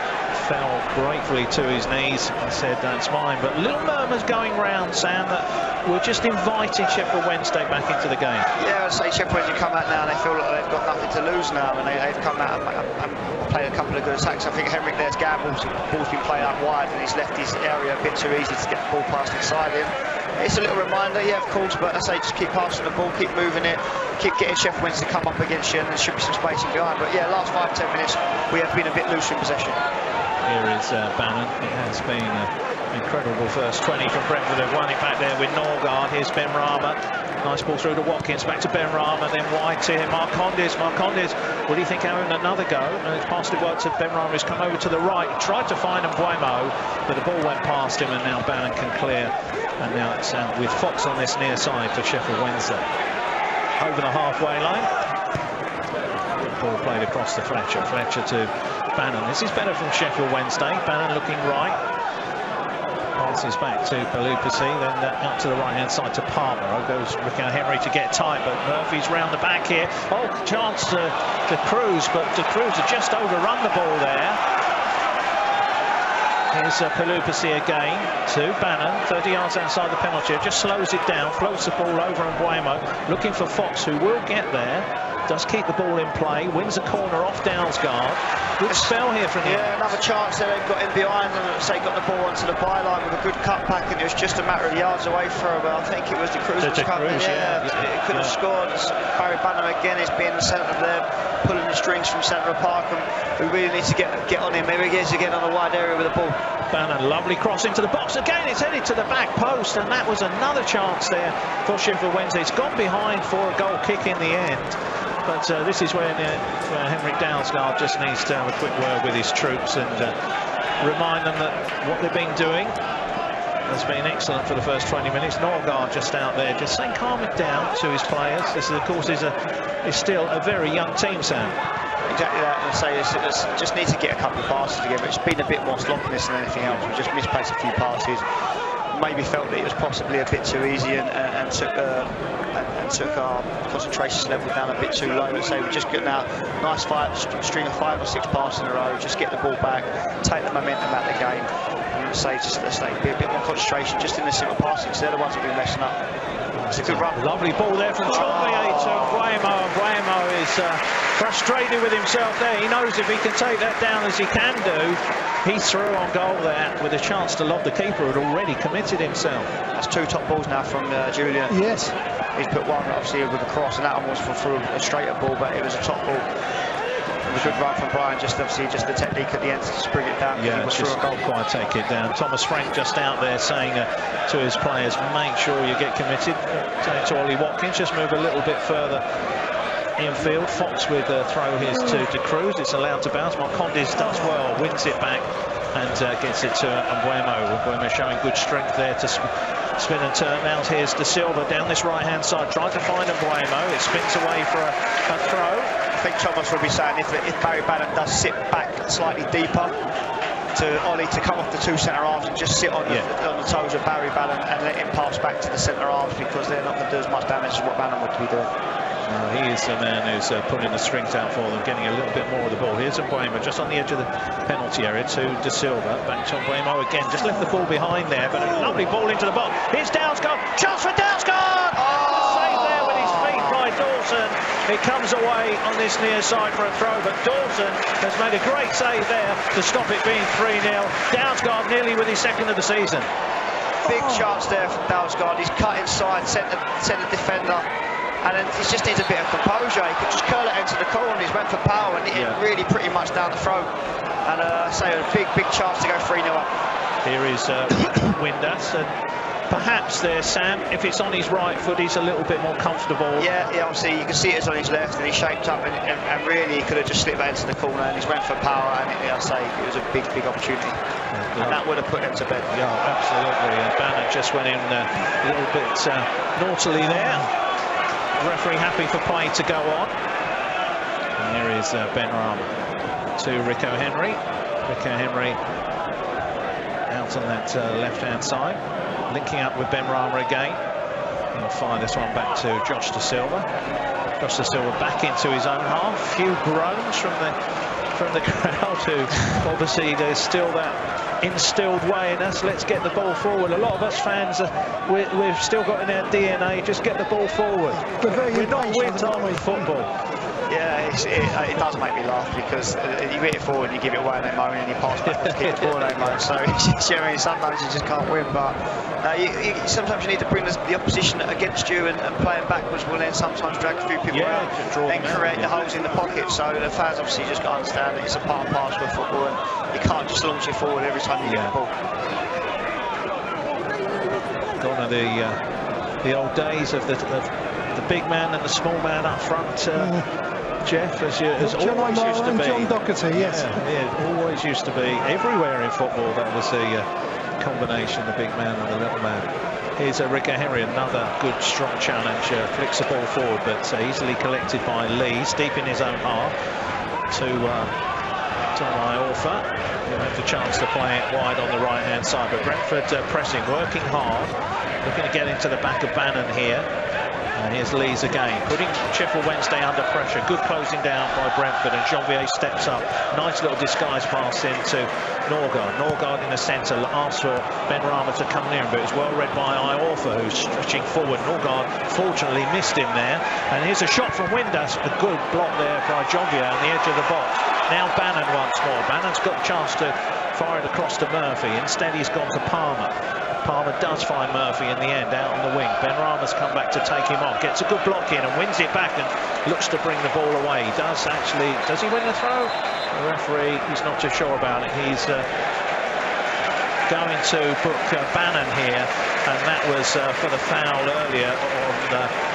fell gratefully to his knees and said, "That's mine." But little murmurs going round, Sam, that we're just inviting Sheffield Wednesday back into the game. Yeah, I'd say Sheffield Wednesday come out now and they feel like they've got nothing to lose now, and they've come out and played a couple of good attacks. I think Henrik there's gambles, the ball's been played out wide, and he's left his area a bit too easy to get the ball past inside him. It's a little reminder, yeah, of course, but I say just keep passing the ball, keep moving it, keep getting Sheffield Wednesday to come up against you, and there should be some spacing behind. But yeah, last 5-10 minutes we have been a bit loose in possession. Here is Bannon. It has been an incredible first 20 from Brentford. They've won it back there with Norgard. Here's Ben Rama. Nice ball through to Watkins, back to Ben Rama, then wide to him. Marcondes, what do you think, having another go? And it's passed it wide to Ben Rama, who's come over to the right. He tried to find Buemo, but the ball went past him, and now Bannon can clear. And now it's with Fox on this near side for Sheffield Wednesday. Over the halfway line. Ball played across to Fletcher. Fletcher to Bannon. This is better from Sheffield Wednesday. Bannon looking right. Passes back to Pelupasi, then out to the right-hand side to Palmer. Goes Ricardo Henry to get tight, but Murphy's round the back here. Oh, chance to De Cruz, but De Cruz had just overrun the ball there. Here's Pelupasi again to Bannon, 30 yards outside the penalty area, just slows it down, floats the ball over, and Buemo looking for Fox, who will get there. Does keep the ball in play, wins a corner off Dalsgaard. Good spell here from him. Yeah, another chance there. They've got him behind and say got the ball onto the byline with a good cutback, and it was just a matter of yards away from. I think it was De Cruz was coming. Yeah, it could have scored. Barry Bannon again is being the centre of there, pulling the strings from centre of park, and we really need to get on him. Maybe he gets again on a wide area with the ball. Bannon, lovely cross into the box. Again, it's headed to the back post, and that was another chance there for Sheffield Wednesday. It's gone behind for a goal kick in the end. But this is where Henrik Dalsgaard just needs to have a quick word with his troops and remind them that what they've been doing has been excellent for the first 20 minutes. Norgard just out there, just saying calm it down to his players. This, of course, is still a very young team, Sam. Exactly that, and I say this just need to get a couple of passes together. It's been a bit more sloppiness than anything else. We just misplaced a few passes. Maybe felt that it was possibly a bit too easy and took our concentration level down a bit too low. Let's say we're just getting out nice string of 5 or 6 passes in a row, just get the ball back, take the momentum out of the game, and let's say be a bit more concentration just in the simple passing, because they're the ones that have been messing up. It's a good run. Lovely ball there from Chombier to Mbeumo. Mbeumo is frustrated with himself there. He knows if he can take that down as he can do, he's through on goal there with a chance to lob the keeper who had already committed himself. That's 2 top balls now from Julian. Yes. He's put one obviously with a cross, and that one was for a straighter ball, but it was a top ball. It was a good run from Brian, just the technique at the end to bring it down. Yeah, just can't quite take it down. Thomas Frank just out there saying to his players, make sure you get committed. Saying to Ollie Watkins, just move a little bit further infield. Fox with throw his to Cruz. It's allowed to bounce. Marcondes does well, wins it back and gets it to Mbeumo. Mbeumo showing good strength there to spin and turn. Now here's De Silva down this right-hand side, trying to find Mbeumo. It spins away for a throw. I think Thomas will be saying if Barry Bannon does sit back slightly deeper, to Ollie to come off the 2 centre-halves and just sit on the toes of Barry Bannon and let him pass back to the centre-halves, because they're not going to do as much damage as what Bannon would be doing. He is the man who's putting the strings out for them, getting a little bit more of the ball. Here's Mbeumo just on the edge of the penalty area to De Silva. Back to Mbeumo again, just left the ball behind there, but a lovely ball into the box. Here's Dalsgaard, chance for Dalsgaard! Oh! Save there with his feet by Dawson. It comes away on this near side for a throw, but Dawson has made a great save there to stop it being 3-0. Dalsgaard nearly with his second of the season. Big chance there from Dalsgaard. He's cut inside, sent the defender. And then he just needs a bit of composure. He could just curl it into the corner. He's went for power and it really pretty much down the throat. And say a big chance to go 3-0 up. Here is Windass, and perhaps there, Sam, if it's on his right foot, he's a little bit more comfortable. Yeah, obviously you can see it's on his left, and he shaped up, and really he could have just slipped that into the corner, and he's went for power, and I'll say it was a big opportunity. And that would have put him to bed. Yeah, absolutely. And Bannon just went in a little bit naughtily there. Referee happy for play to go on. And there is Ben Rama to Rico Henry. Rico Henry out on that left-hand side, linking up with Ben Rama again. He'll fire this one back to Josh De Silva. Josh De Silva back into his own half. Few groans from the crowd, who obviously there's still that instilled way in us. Let's get the ball forward. A lot of us fans, we've still got in our DNA, just get the ball forward. We're not whipped on with football. Yeah, it does make me laugh, because you hit it forward, you give it away and they moan, and you pass backwards, kick the ball and they moan. So generally, sometimes you just can't win. But sometimes you need to bring the opposition against you, and playing backwards will then sometimes drag a few people out and create the holes in the pocket. So the fans obviously just got to understand that it's a part and parcel of football, and you can't just launch it forward every time you get the ball. Gone are the old days of the big man and the small man up front. Jeff, as always used to be. John Doherty, yes. Yeah, always used to be. Everywhere in football, that was the combination, the big man and the little man. Here's Rico Henry, another good, strong challenge. Flicks the ball forward, but easily collected by Lees, deep in his own half. To Iorfa. He'll have the chance to play it wide on the right-hand side, but Brentford pressing, working hard, looking to get into the back of Bannon here. And here's Lees again, putting Sheffield Wednesday under pressure. Good closing down by Brentford, and Janvier steps up. Nice little disguise pass into Norgard. Norgard in the centre, asks for Ben Rama to come near him, but it's well read by Iorfa, who's stretching forward. Norgard fortunately missed him there. And here's a shot from Windass. A good block there by Janvier on the edge of the box. Now Bannon once more. Bannon's got a chance to fire it across to Murphy. Instead, he's gone to Palmer. Palmer does find Murphy in the end, out on the wing. Ben Rama's come back to take him on. Gets a good block in and wins it back and looks to bring the ball away. He does actually. Does he win the throw? The referee, he's not too sure about it. He's going to book Bannon here, and that was for the foul earlier,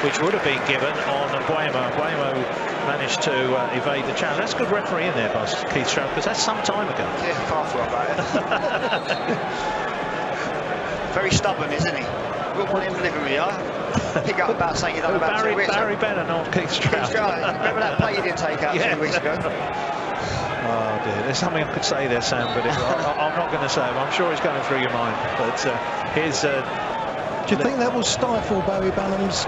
which would have been given on Mbeumo. Mbeumo managed to evade the challenge. That's good referee in there by Keith Stroud, because that's some time ago. Yeah, can't throw about it. Very stubborn, isn't he? We'll want him living with you. Pick up about something you done about 2 weeks ago. Barry Bennett, not Keith Stroud. Remember that play you didn't take out 2 weeks ago? Oh dear, there's something I could say there, Sam, but I'm not going to say it. I'm sure it's going through your mind. But here's... Do you think that will stifle Barry Bannon's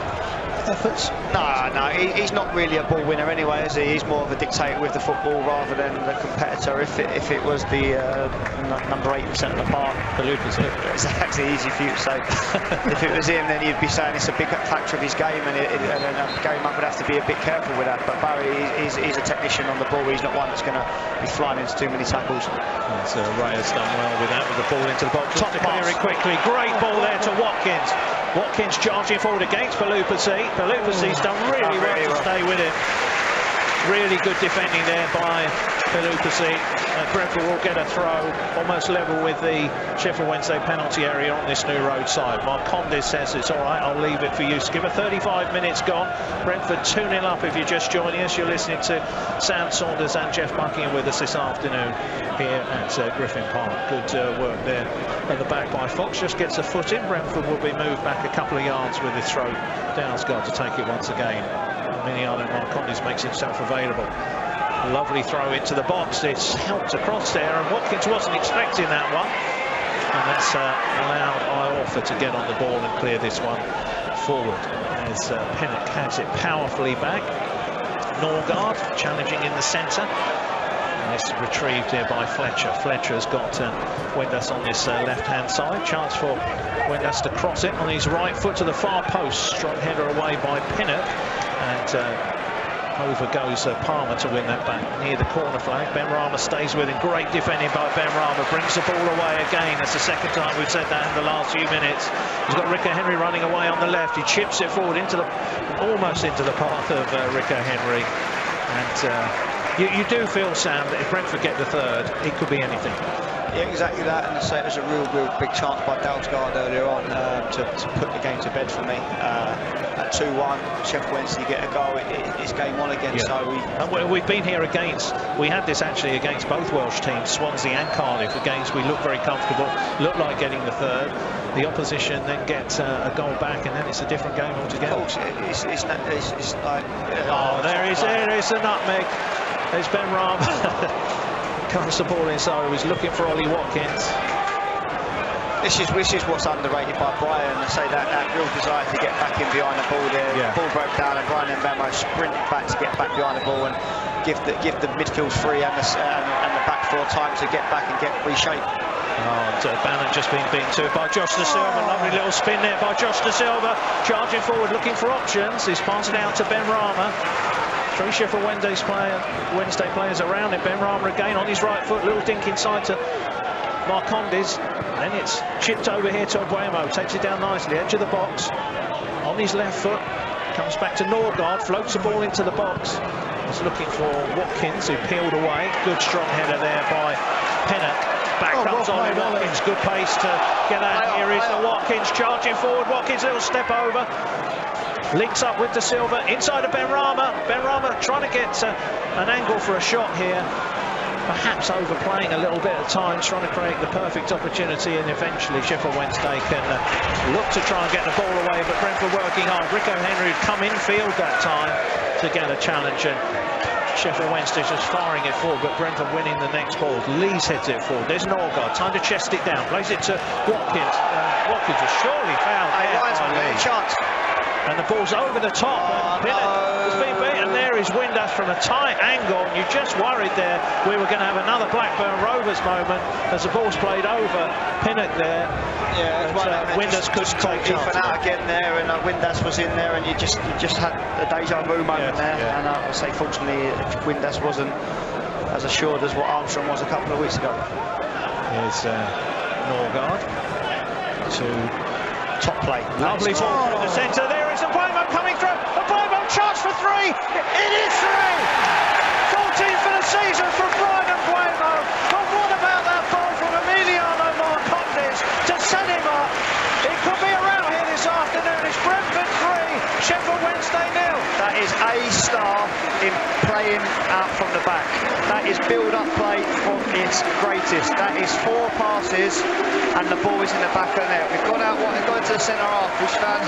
efforts? No, he's not really a ball winner anyway, is he? He's more of a dictator with the football rather than the competitor. If it was the number 8% of the park, it's actually easy for you to say. If it was him, then you'd be saying it's a big factor of his game, and Gary Monk would have to be a bit careful with that. But Barry, he's a technician on the ball. He's not one that's going to be flying into too many tackles. Ray has done well with that, with the ball into the box. Top to clear it quickly. Great ball there to Watkins. Watkins charging forward against Pelupasi. Pelupasi's done really well to stay with him. Really good defending there by Pelupasi. Brentford will get a throw almost level with the Sheffield Wednesday penalty area on this new roadside. Marcondes says it's all right, I'll leave it for you, Skipper. 35 minutes gone. Brentford 2-0 up if you're just joining us. You're listening to Sam Saunders and Jeff Buckingham with us this afternoon here at Griffin Park. Good work there at the back by Fox. Just gets a foot in. Brentford will be moved back a couple of yards with this throw. Dalsgaard to take it once again. Emiliano Marcondes makes himself available. Lovely throw into the box. It's helped across there, and Watkins wasn't expecting that one. And that's allowed Iorfa to get on the ball and clear this one forward. As Pinnock has it powerfully back. Norgard challenging in the centre. And it's retrieved here by Fletcher. Fletcher's got Wendas on this left-hand side. Chance for Wendas to cross it on his right foot to the far post. Strong header away by Pinnock. And over goes Palmer to win that back near the corner flag. Benrahma stays with him. Great defending by Benrahma. Brings the ball away again. That's the second time we've said that in the last few minutes. He's got Rico Henry running away on the left. He chips it forward almost into the path of Rico Henry. And you do feel, Sam, that if Brentford get the third, it could be anything. Yeah, exactly that, and I say it was a real big chance by Dalsgaard earlier on to put the game to bed for me. At 2-1, Sheffield Wednesday get a goal, it's game on again. Yeah. So we've been here we had this actually against both Welsh teams, Swansea and Cardiff. Against we look very comfortable, look like getting the third. The opposition then gets a goal back, and then it's a different game altogether. Of course, it's like... there is the nutmeg. There's Benrahma. Comes the ball inside. He was looking for Ollie Watkins. This is what's underrated by Brian. I say that real desire to get back in behind the ball there. Yeah. The ball broke down, and Brian Mbemo sprinted back to get back behind the ball and give the midfield free and the back four time to get back and get reshaped. Bannon just being beaten to it by Josh Da Silva. Lovely little spin there by Josh Da Silva. Charging forward, looking for options. He's passing out to Benrahma. Three Sheffield Wednesday players around him. Benrahma again on his right foot. Little dink inside to Marcondes. Then it's chipped over here to Abuemo. Takes it down nicely. Edge of the box. On his left foot. Comes back to Norgard. Floats the ball into the box. He's looking for Watkins, who peeled away. Good strong header there by Pinnock. Back comes Ollie Watkins. Good pace to get out. Here is the Watkins charging forward. Watkins, little step over. Links up with Da Silva inside of Benrahma. Benrahma trying to get an angle for a shot here. Perhaps overplaying a little bit at times, trying to create the perfect opportunity, and eventually Sheffield Wednesday can look to try and get the ball away, but Brentford working hard. Rico Henry had come in field that time to get a challenge, and Sheffield Wednesday just firing it forward, but Brentford winning the next ball. Lees heads it forward. There's Norgard, time to chest it down, plays it to Watkins. Watkins was surely fouled there. Chance. And the ball's over the top, and Pinnock has been beaten. There is Windass from a tight angle, and you just worried there we were going to have another Blackburn Rovers moment as the ball's played over Pinnock there. Yeah, Windass couldn't take chance. Out again there, and Windass was in there, and you just had a deja vu moment there. Yeah. And I would say, fortunately, Windass wasn't as assured as what Armstrong was a couple of weeks ago. Here's Norgard to top play. Lovely ball through the centre. There is Abuemo coming through. Abuemo chance for three. It is three. 14 for the season for Brian Abuemo. But what about that ball from Emiliano Marcondes to set him up? It could be around here this afternoon. It's Brentford 3, Sheffield Wednesday 0. That is is a star in playing out from the back. That is build-up play from its greatest. That is 4 passes and the ball is in the back of the net. We've gone out and gone to the centre half. We've found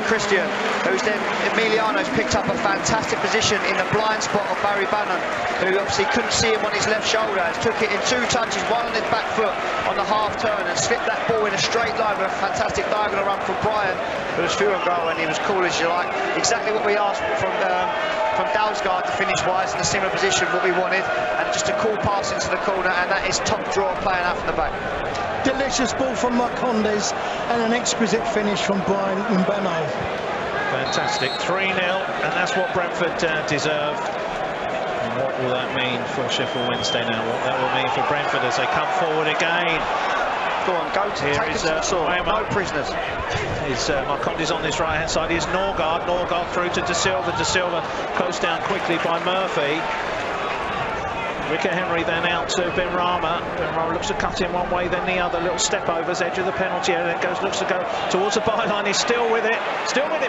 Christian, who's then Emiliano's picked up a fantastic position in the blind spot of Barry Bannon, who obviously couldn't see him on his left shoulder. Has took it in 2 touches, one on his back foot on the half turn, and slipped that ball in a straight line with a fantastic diagonal run from Brian, who was through and goal, and he was cool as you like. Exactly what we asked from Dalsgaard to finish wise in a similar position, what we wanted, and just a cool pass into the corner, and that is top draw playing out from the back. Delicious ball from Marcondes and an exquisite finish from Brian Mbemo. Fantastic, 3-0, and that's what Brentford deserve. And what will that mean for Sheffield Wednesday now? What that will mean for Brentford as they come forward again. Go on, go to take it to the sword. No prisoners. Is Marcondes on this right hand side. Here's Norgard through to De Silva. De Silva closed down quickly by Murphy. Rico Henry then out to Benrahma. Benrahma looks to cut in one way, then the other. Little step overs, edge of the penalty area. Then looks to go towards the byline. He's still with it.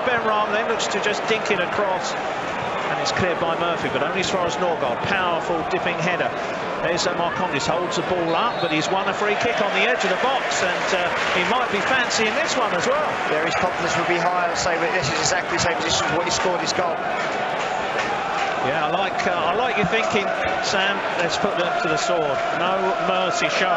Benrahma then looks to just dink it across. And it's cleared by Murphy, but only as far as Norgard. Powerful dipping header. There's Marcondes, holds the ball up, but he's won a free kick on the edge of the box, and he might be fancying this one as well. Yeah, his confidence will be high. I'll say, but this is exactly the same position as what he scored his goal. Yeah, I like your thinking, Sam. Let's put them to the sword. No mercy shown,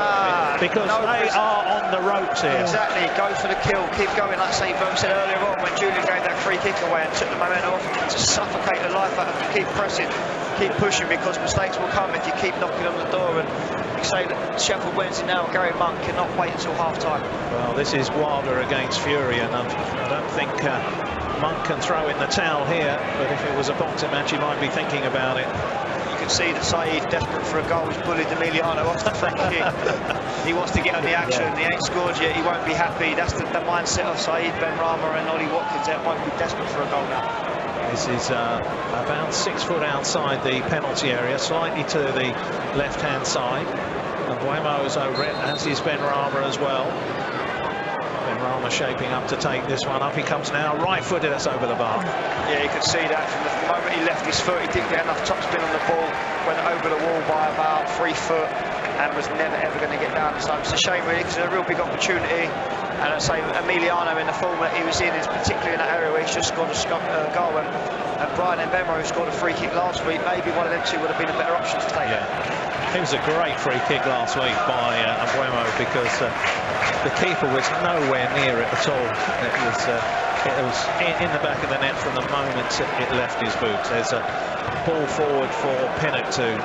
because they are on the ropes here. Exactly, go for the kill, keep going. Like St. Bone said earlier on, when Julian gave that free kick away and took the momentum off, to suffocate the life out of them. Keep pressing, keep pushing, because mistakes will come if you keep knocking on the door. And you say that Sheffield Wednesday now, Gary Monk cannot wait until half-time. Well, this is Wilder against Fury, and I don't think Monk can throw in the towel here, but if it was a boxing match, he might be thinking about it. You can see that Saeed, desperate for a goal, has bullied Emiliano off the front kick. He wants to get on the action. He ain't scored yet. He won't be happy. That's the mindset of Saeed, Benrahma and Ollie Watkins. They won't be desperate for a goal now. This is about 6 foot outside the penalty area, slightly to the left-hand side. And Buemo's over it, as is Benrahma as well. Benrahma shaping up to take this one up. He comes now, right-footed, that's over the bar. Yeah, you could see that from the moment he left his foot. He didn't get enough topspin on the ball, went over the wall by about 3 foot, and was never ever going to get down. So it's a shame really, because it's a real big opportunity. And I'd say Emiliano, in the form that he was in, is particularly in that area where he's just scored a goal. And Brian Mbemo, who scored a free kick last week, maybe one of them two would have been a better option to take. Yeah, it was a great free kick last week by Mbemo, because the keeper was nowhere near it at all. It was in the back of the net from the moment it left his boots. There's a ball forward for Pinnock to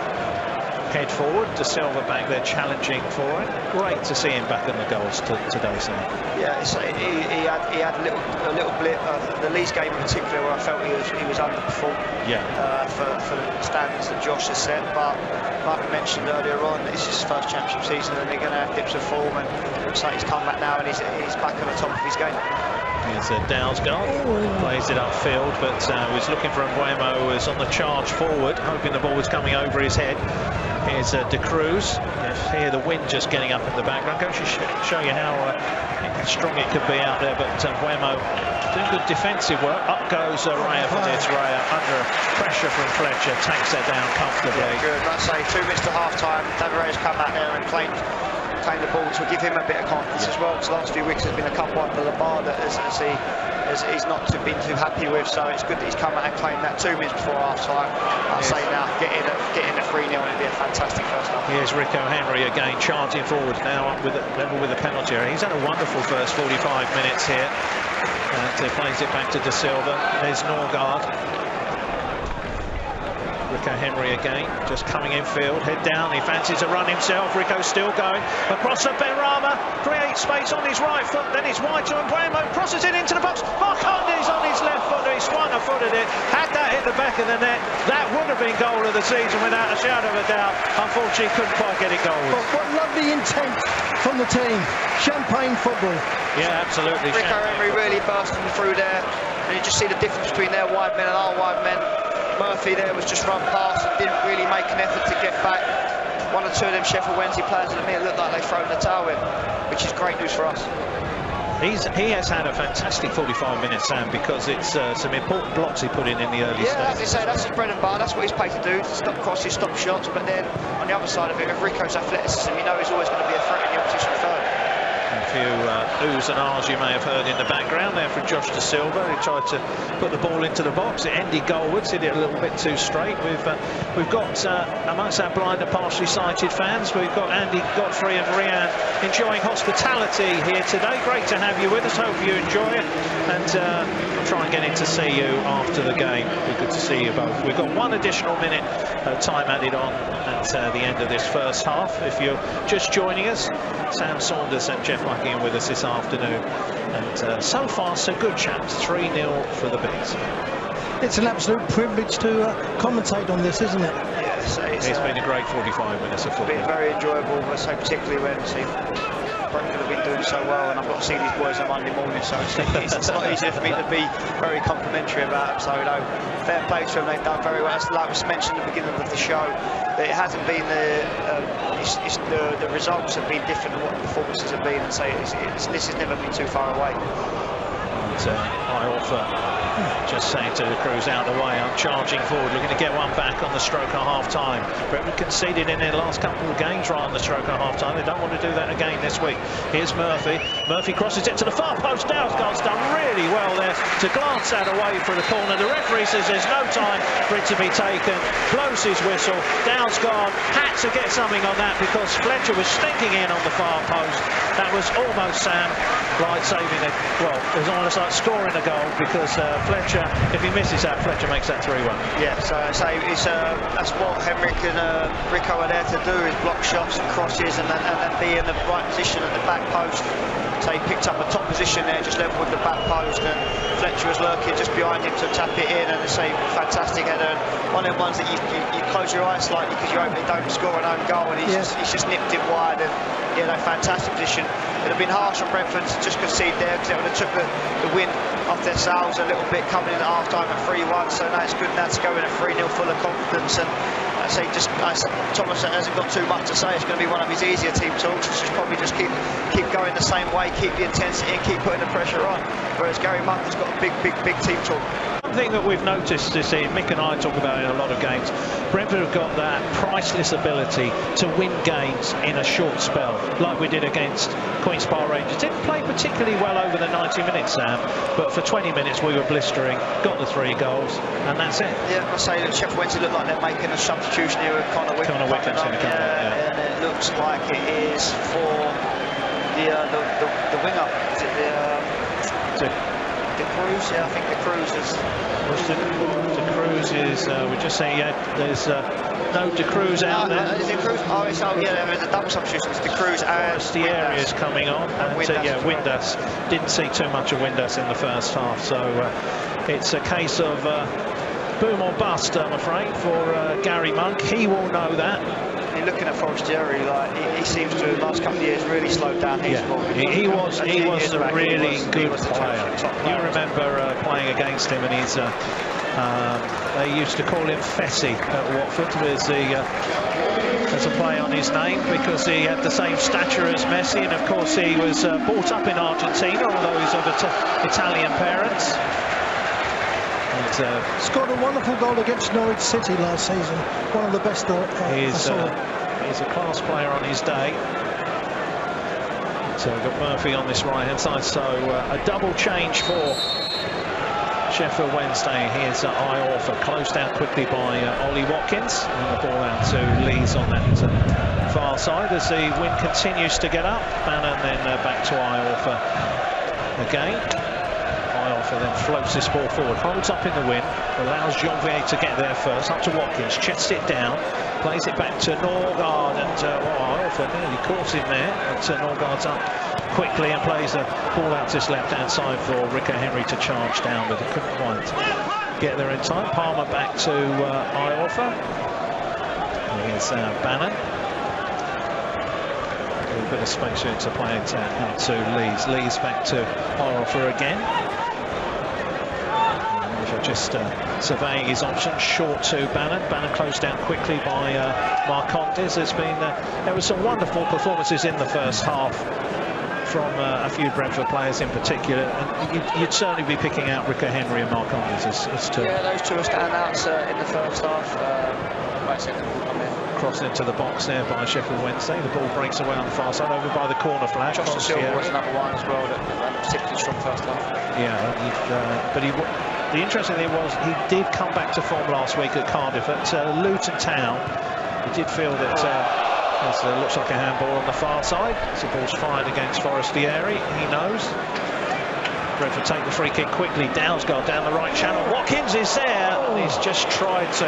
head forward. De Silva back there challenging for it. Great to see him back in the goals today, Sam. Yeah, he had a little blip. The Leeds game in particular, where I felt he was underperformed. Yeah. For the standards that Josh has set. But like we mentioned earlier on, this is his first championship season, and they're going to have dips of form. And it looks like he's come back now, and he's back on the top of his game. Here's Dalsgaard, plays it upfield, but was looking for Mbeumo, who was on the charge forward, hoping the ball was coming over his head. Here's De Cruz. Here the wind just getting up in the background. Going to show you how strong it could be out there, but Mbeumo doing good defensive work. Up goes Raya for this. Raya under pressure from Fletcher, takes that down comfortably. Yeah, good. Like I say, 2 minutes to half-time. David Raya's come out there and claimed the ball to give him a bit of confidence as well, because the last few weeks there's been a couple under the bar that he's not been too happy with, so it's good that he's come out and claimed that 2 minutes before half-time. I'll say now, getting a 3-0 and it'd be a fantastic first half. Here's Rico Henry again, charging forward now up with a penalty area. He's had a wonderful first 45 minutes here, and plays it back to De Silva. There's Norgard. Rico Henry again, just coming in field, head down, he fancies a run himself. Rico's still going, across to Benrahma, creates space on his right foot, then it's wide to Mbeumo, crosses it into the box. Marcondes on his left foot, he swung a foot at it, had that hit the back of the net. That would have been goal of the season without a shadow of a doubt. Unfortunately, couldn't quite get it goal. What lovely intent from the team. Champagne football. Yeah, absolutely. Rico Henry really bursting through there, and you just see the difference between their wide men and our wide men. Murphy there was just run past and didn't really make an effort to get back. One or two of them Sheffield Wednesday players in the minute looked like they've thrown the towel in, which is great news for us. He has had a fantastic 45 minutes, Sam, because it's some important blocks he put in the early Yeah, as stages. they say, that's his bread and butter. That's what he's paid to do, to stop crosses, stop shots. But then on the other side of it, with Rico's athleticism, you know he's always going to be a threat in the opposition third. A few oohs and ahs you may have heard in the background there from Josh Da Silva, who tried to put the ball into the box. It ended goalwards, hit it a little bit too straight. We've got amongst our blind and partially sighted fans, we've got Andy, Godfrey and Rian enjoying hospitality here today. Great to have you with us, hope you enjoy it, and I'll try and get in to see you after the game. It'll be good to see you both. We've got one additional minute time added on at the end of this first half. If you're just joining us, Sam Saunders and Jeff Buckingham with us this afternoon, and so far so good, chaps. 3-0 for the Bees. It's an absolute privilege to commentate on this, isn't it? Yes, It's been a great 45 minutes of football. been very enjoyable, but so particularly when Brentford have been doing so well, and I've got to see these boys on Monday morning, so it's not easier for me to be very complimentary about them. So, you know, fair play to them, they've done very well. As like was mentioned at the beginning of the show, that it hasn't been the results have been different than what the performances have been, and so this has never been too far away. And I offer just saying to the crews out the way, I'm charging forward, looking to get one back on the stroke at half-time. Brentford conceded in their last couple of games right on the stroke at half-time. They don't want to do that again this week. Here's Murphy. Murphy crosses it to the far post. Dalsgaard's done really well there to glance that away for the corner. The referee says there's no time for it to be taken. Blows his whistle. Dalsgaard had to get something on that because Fletcher was stinking in on the far post. That was almost, Sam, like saving it. Well, it was almost like scoring a goal because Fletcher, if he misses that, Fletcher makes that 3-1. Yeah, so that's what Henrik and Rico are there to do, is block shots and crosses and then be in the right position at the back post. So he picked up a top position there, just level with the back post, and Fletcher was lurking just behind him to tap it in, and it's a fantastic header. And one of the ones that you close your eyes slightly because you hope they don't score an own goal, and he's just nipped it wide, and you know, fantastic position. It would have been harsh on Brentford to just concede there because it would have took the wind off their sails a little bit coming in at half time at 3-1. So now it's good now to go in at 3-0 full of confidence, and I say Thomas hasn't got too much to say. It's going to be one of his easier team talks. It's just probably just keep going the same way, keep the intensity and keep putting the pressure on. Whereas Gary Monk has got a big team talk. One thing that we've noticed this year, Mick and I talk about it in a lot of games, Brentford have got that priceless ability to win games in a short spell, like we did against Queen's Park Rangers. Didn't play particularly well over the 90 minutes, Sam, but for 20 minutes we were blistering, got the 3 goals, and that's it. Yeah, I say that Sheffield Wednesday look like they're making a substitution here with Connor Wickham's going to come on, and it looks like it is for the winger. Is it the Cruz? Yeah, I think the Cruz is. The Cruz is. We're just saying, yeah, there's no De Cruz out there. Is it Cruz? Yeah, there's a double substitution. It's De Cruz and the area's coming on. And Windass. Didn't see too much of Windass in the first half, so it's a case of boom or bust, I'm afraid, for Gary Monk. He will know that. You're looking at Forestieri, like he seems to, in the last couple of years, really slowed down his ball. He was a really good player. You remember playing against him, and he's they used to call him Fessy at Watford as a play on his name, because he had the same stature as Messi, and of course he was brought up in Argentina, although he's of Italian parents. Scored a wonderful goal against Norwich City last season. One of the best I saw. He's a class player on his day. So we've got Murphy on this right hand side, so a double change for Sheffield Wednesday. Here's Iorfa, closed down quickly by Ollie Watkins, and the ball out to Lees on that far side as the wind continues to get up. Bannon then back to Iorfa again. Iorfa then floats this ball forward, holds up in the wind, allows Janvier to get there first, up to Watkins, chests it down, plays it back to Norgard, and Iorfa nearly caught him there, but Norgard's up quickly and plays the ball out to his left-hand side for Rico Henry to charge down, but he couldn't quite get there in time. Palmer back to Iorfa. Here's Bannon. A little bit of space here to play it out to Lees. Lees back to Iorfa again. Just surveying his options, short to Bannon. Bannon closed down quickly by Marcondes. There were some wonderful performances in the first half from a few Brentford players in particular. And you'd certainly be picking out Rico Henry and Mark Onders as two. Yeah, those two are standouts in the first half. Cross into the box there by Sheffield Wednesday. The ball breaks away on the far side, over by the corner flag. Justin Silver was another one as well that ran a particularly strong first half. Yeah, but the interesting thing was he did come back to form last week at Cardiff at Luton Town. He did feel that looks like a handball on the far side. The ball's fired against Forestieri. He knows. Brentford take the free kick quickly. Dalsgaard down the right channel. Watkins is there. And he's just tried to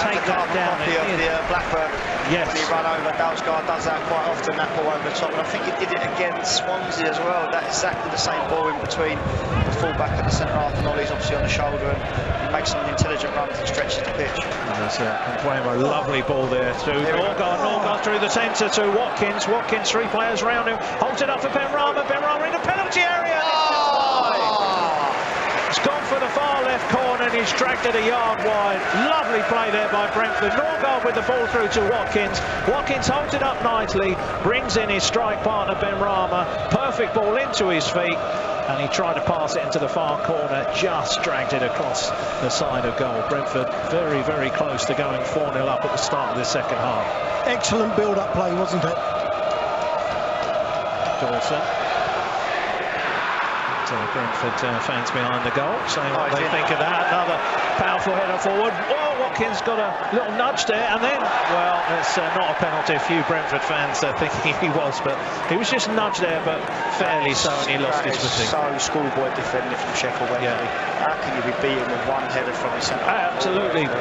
take that down. Copy of the Blackburn. Yes. When he ran over, Dalsgaard does that quite often, that ball over the top. And I think he did it against Swansea as well. That's exactly the same ball in between the full-back and the centre-half. And Ollie's obviously on the shoulder and he makes some intelligent runs and stretches the pitch. And there's a lovely ball there through Norgard through the centre to Watkins. Watkins, three players round him. Holds it up for Benrahma. Benrahma in the penalty area. It's gone for the far left corner and he's dragged it a yard wide. Lovely play there by Brentford. Norgard with the ball through to Watkins. Watkins holds it up nicely, brings in his strike partner Benrahma. Perfect ball into his feet and he tried to pass it into the far corner, just dragged it across the side of goal. Brentford very, very close to going 4-0 up at the start of the second half. Excellent build-up play, wasn't it? Dawson. Brentford fans behind the goal saying what they think of that. Another powerful header forward. Oh, Watkins got a little nudge there and then, well, it's not a penalty. A few Brentford fans thinking he was, but he was just nudged there, but fairly so, and he lost his footing. So schoolboy defending from Sheffield Wednesday. Yeah. How can you be beaten with one header from his centre? Absolutely.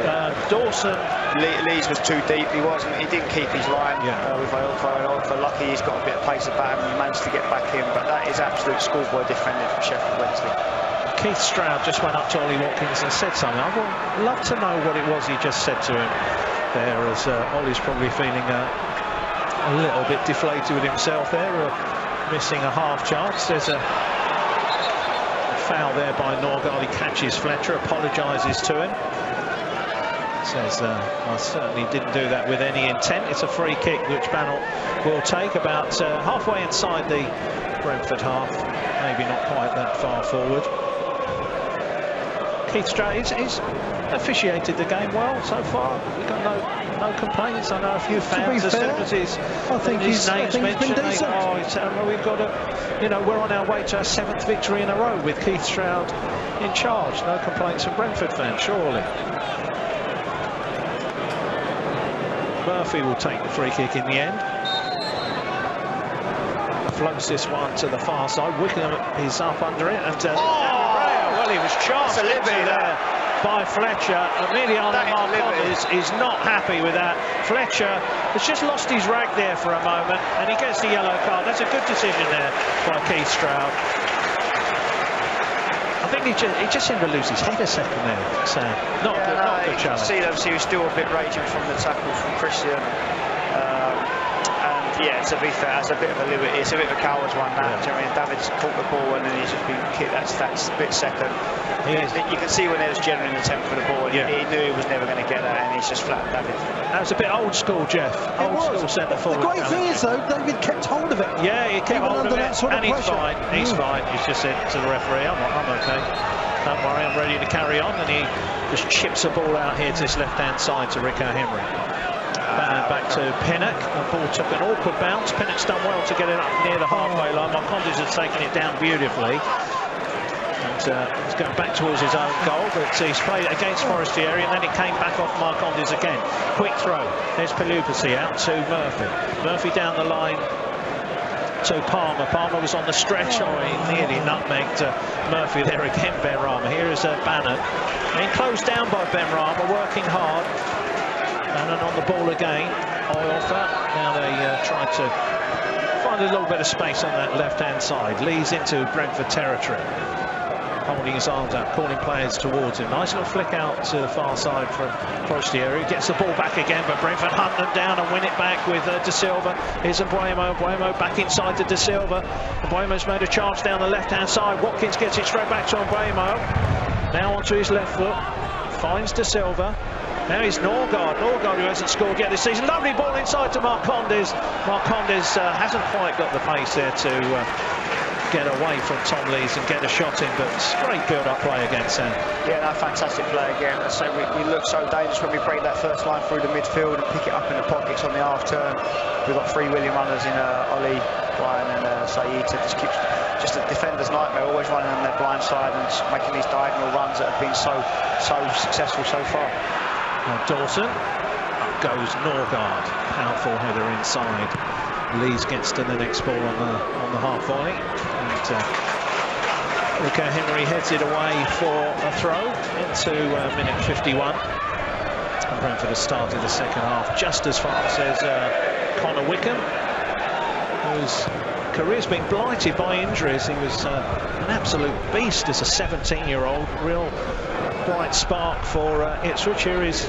Dawson. Lees was too deep. He wasn't. He didn't keep his line with Ailfa. Lucky he's got a bit of pace about him. He managed to get back in, but that is absolute schoolboy defending from Sheffield Wednesday. Keith Stroud just went up to Ollie Watkins and said something. I would love to know what it was he just said to him there, as Ollie's probably feeling a little bit deflated with himself there, missing a half chance. There's a foul there by Norgard. He catches Fletcher, apologises to him. Says, I certainly didn't do that with any intent. It's a free kick which Bannell will take about halfway inside the Brentford half. Maybe not quite that far forward. Keith Stroud, he's officiated the game well so far. We've got no complaints. I know a few fans, as soon as his name's mentioned, they go, oh, we've got a, we're on our way to our 7th victory in a row with Keith Stroud in charge. No complaints from Brentford fans, surely. Murphy will take the free kick in the end. Floats this one to the far side. Wickham is up under it, and well, he was charged there by Fletcher. Emiliano Marcondes is not happy with that. Fletcher has just lost his rag there for a moment, and he gets the yellow card. That's a good decision there by Keith Stroud. I think he just seemed to lose his head a second there. So not a good challenge. See, obviously, he was still a bit raging from the tackle from Christian. Yeah, to be fair, that's a bit of a liberty. It's a bit of a coward's one now. Yeah. I mean, David's caught the ball and then he's just been kicked. That's a bit second. You can see when there was genuine attempt for the ball. He knew he was never going to get that, and he's just flat David. That was a bit old school, Jeff. Old school centre forward. The great thing is, though, David kept hold of it. Yeah, he kept hold of it, and he's fine. He's fine. He's just said to the referee, I'm okay. Don't worry, I'm ready to carry on. And he just chips the ball out here to this left-hand side to Rico Henry. Back to Pinnock. The ball took an awkward bounce. Pinnock's done well to get it up near the halfway line. Marcondes has taken it down beautifully. And he's going back towards his own goal, but he's played it against Forestieri, and then it came back off Marcondes again. Quick throw. There's Pelupasi out to Murphy. Murphy down the line to Palmer. Palmer was on the stretch. Oh, he nearly nutmegged Murphy there again, Benrahma. Here is Bannon. Being closed down by Benrahma, working hard. Bannon on the ball again. Ailfa. Now they try to find a little bit of space on that left-hand side. Lee's into Brentford territory. Holding his arms out, calling players towards him. Nice little flick out to the far side from Forestieri. Gets the ball back again, but Brentford hunt them down and win it back with De Silva. Here's Mbeumo. Mbeumo back inside to De Silva. Mbeumo's made a charge down the left-hand side. Watkins gets it straight back to Mbeumo. Now onto his left foot. Finds De Silva. Now he's Norgard who hasn't scored yet this season. Lovely ball inside to Marcondes. Marcondes hasn't quite got the pace there to get away from Tom Lees and get a shot in, but great build-up play again, Sam. Yeah, no, fantastic play again. So we look so dangerous when we break that first line through the midfield and pick it up in the pockets on the half turn. We've got 3 willing runners in Ollie, Brian and Saeed to just keep just a defender's nightmare, always running on their blind side and making these diagonal runs that have been so successful so far. Dawson, up goes Norgard, powerful header inside. Lees gets to the next ball on the half volley, and Rico Henry heads it away for a throw into minute 51. And Brentford has started the second half just as fast as Connor Wickham, whose career's been blighted by injuries. He was an absolute beast as a 17-year-old, real bright spark for Ipswich. Here is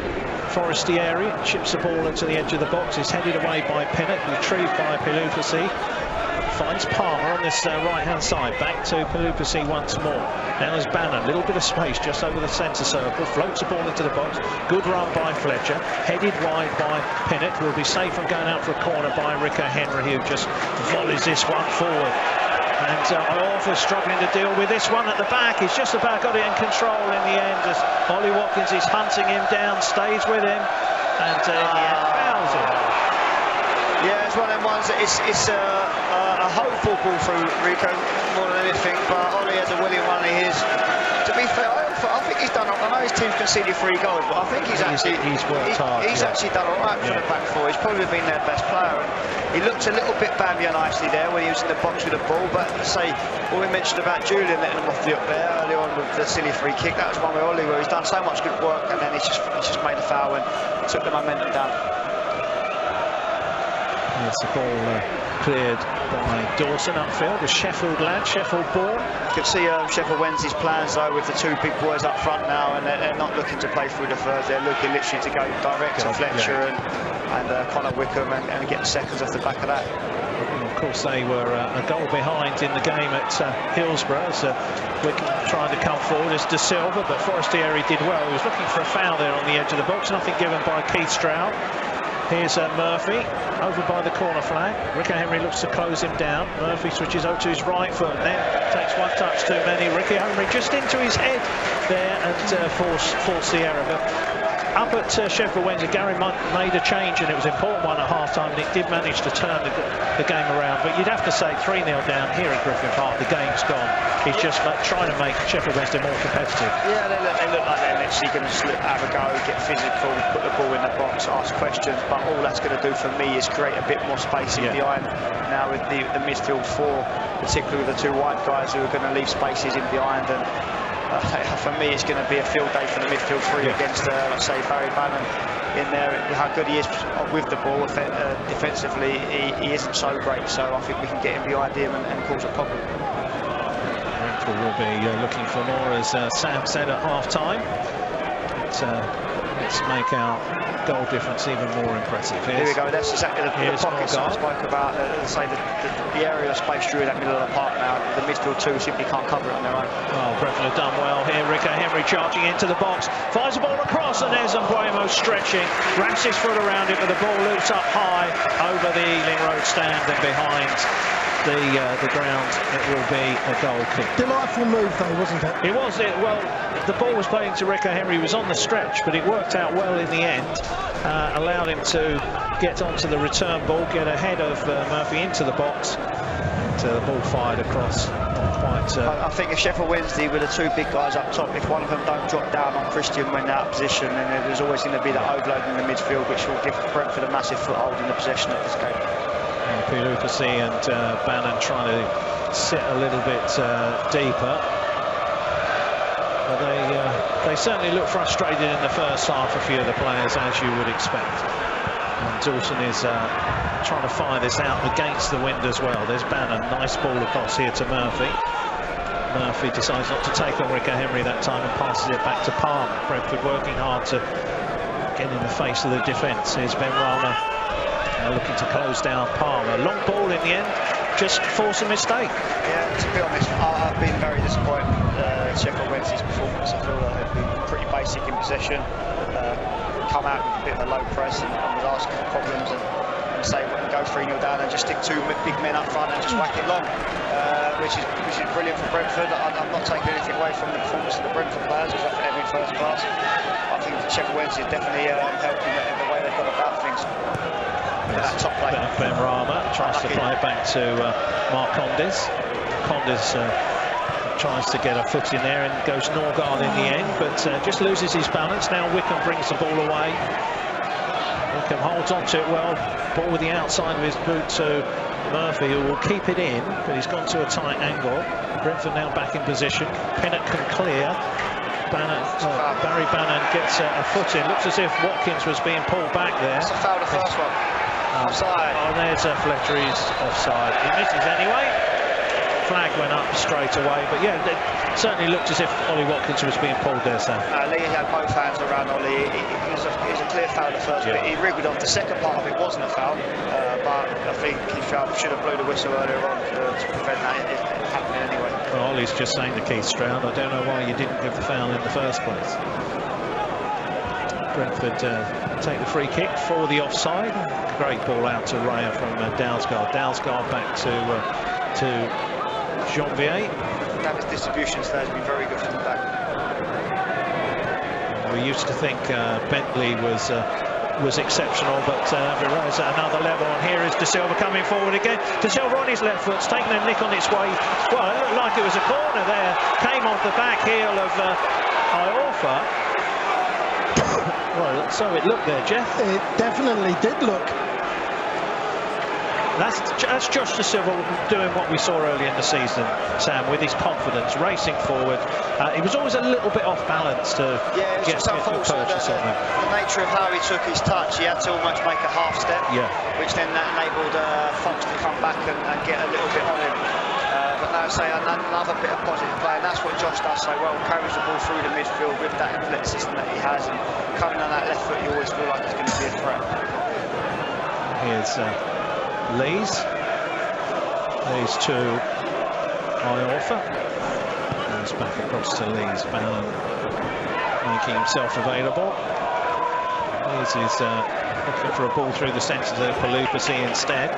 Forestieri, chips the ball into the edge of the box, is headed away by Pinnock, retrieved by Pelupasi, finds Palmer on this right-hand side, back to Pelupasi once more. Now there's Bannon, a little bit of space just over the centre circle, floats the ball into the box, good run by Fletcher, headed wide by Pinnock, will be safe from going out for a corner by Rico Henry, who just volleys this one forward. And Orford's struggling to deal with this one at the back. He's just about got it in control in the end as Ollie Watkins is hunting him down, stays with him, and in the end fouls him. Yeah, it's one of them ones that it's a hopeful ball through Rico more than anything, but Ollie has a willing one of his. To be fair, I think he's done. I know his team's conceded 3 goals, but I think he's worked hard. He's actually done all right for the back four. He's probably been their best player. He looked a little bit Bambi nicely there when he was in the box with the ball, but say what we mentioned about Julian letting him off the up there early on with the silly free kick, that was one with Ollie where he's done so much good work and then he's just made a foul and took the momentum down. It's the ball cleared by Dawson upfield, a Sheffield lad, Sheffield born. You can see Sheffield Wednesday's plans though with the 2 big boys up front now, and they're not looking to play through the thirds, they're looking literally to go direct to Fletcher and Connor Wickham and get the seconds off the back of that. And of course they were a goal behind in the game at Hillsborough as Wickham trying to come forward as De Silva, but Forestieri did well. He was looking for a foul there on the edge of the box, nothing given by Keith Stroud. Here's Murphy over by the corner flag. Rico Henry looks to close him down. Murphy switches over to his right foot, then takes one touch too many. Rico Henry just into his head there and force the error. But up at Sheffield Wednesday, Gary made a change, and it was an important one at half-time, and it did manage to turn the game around. But you'd have to say 3-0 down here at Griffin Park, the game's gone. He's just trying to make Sheffield Wednesday more competitive. Yeah, they look like they're literally going to have a go, get physical, put the ball in the box, ask questions, but all that's going to do for me is create a bit more space in behind. Now with the midfield 4, particularly with the 2 wide guys who are going to leave spaces in behind, and for me it's going to be a field day for the midfield 3 against, let's say, Barry Bannon in there. How good he is with the ball defensively, he isn't so great, so I think we can get him behind him and cause a problem. Brentford will be looking for more, as Sam said at half-time. Let's make our goal difference even more impressive. Here we go, that's exactly the pockets I spoke about, the area of space through that middle of the park now. The midfield 2 simply can't cover it on their own. Oh, Brentford have done well here. Rico Henry charging into the box, fires the ball across, and there's Mbuemo stretching, wraps his foot around it, but the ball loops up high over the Ealing Road stand and behind the ground. It will be a goal kick. Delightful move though, wasn't it? It was. Well, the ball was playing to Rico Henry. He was on the stretch, but it worked out well in the end. Allowed him to get onto the return ball, get ahead of Murphy into the box, and the ball fired across. I think if Sheffield Wednesday with the 2 big guys up top, if one of them don't drop down on Christian when they're out of position, then there's always going to be that overload in the midfield, which will give Brentford a massive foothold in the possession of this game. Pelupasi and Bannon trying to sit a little bit deeper, but they certainly look frustrated in the first half, a few of the players, as you would expect. And Dawson is trying to fire this out against the wind as well. There's Bannon, nice ball across here to Murphy. Murphy decides not to take on Rico Henry that time and passes it back to Palmer. Brentford working hard to get in the face of the defence. Here's Ben Rama looking to close down Palmer. Long ball in the end, just force a mistake. Yeah, to be honest, I've been very disappointed with Sheffield Wednesday's performance. I feel that they've been pretty basic in possession, come out with a bit of a low press and was asking for problems, and and say go 3-0 down and just stick 2 big men up front and just whack it long, which is brilliant for Brentford. I'm not taking anything away from the performance of the Brentford players, because I think they've been first class. I think Sheffield Wednesday is definitely helping in the way they've gone about things. That top play. Ben Rama tries to play it back to Mark Condis. Condis tries to get a foot in there and goes Norgard in the end, but just loses his balance. Now Wickham brings the ball away. Wickham holds on to it well. Ball with the outside of his boot to Murphy, who will keep it in, but he's gone to a tight angle. Brentford now back in position. Pennant can clear. Barry Bannon gets a foot in. Looks as if Watkins was being pulled back there. It's a foul, the first one. Offside. Oh, there's Fletcher. He's offside. He misses anyway. Flag went up straight away, but yeah, it certainly looked as if Ollie Watkins was being pulled there, Sam. Lee had both hands around Ollie. It was a clear foul the first bit. He wriggled off. The second part of it wasn't a foul, but I think he should have blew the whistle earlier on to prevent that happening anyway. Well, Ollie's just saying to Keith Stroud, I don't know why you didn't give the foul in the first place. Brentford take the free kick for the offside. Great ball out to Raya from Dalsgaard. Dalsgaard back to Janvier. David's distribution today has been very good from the back. We used to think Bentley was exceptional, but Vera's at another level. And here is De Silva coming forward again. De Silva on his left foot's taking a nick on its way. Well, it looked like it was a corner there. Came off the back heel of Iorfa. Well, so it looked there, Jeff. It definitely did look. That's Josh De Silva doing what we saw early in the season, Sam, with his confidence, racing forward. He was always a little bit off balance to get to purchase on him. The nature of how he took his touch, he had to almost make a half step, which then that enabled Fox to come back and get a little bit on him. But now say another bit of positive play, and that's what Josh does so well. Carries the ball through the midfield with that athleticism that he has, and coming on that left foot, you always feel like he's going to be a threat. Here's Lees to Iorfa. Goes back across to Lees. Bannon making himself available. Lees is looking for a ball through the centre to Palupasi instead.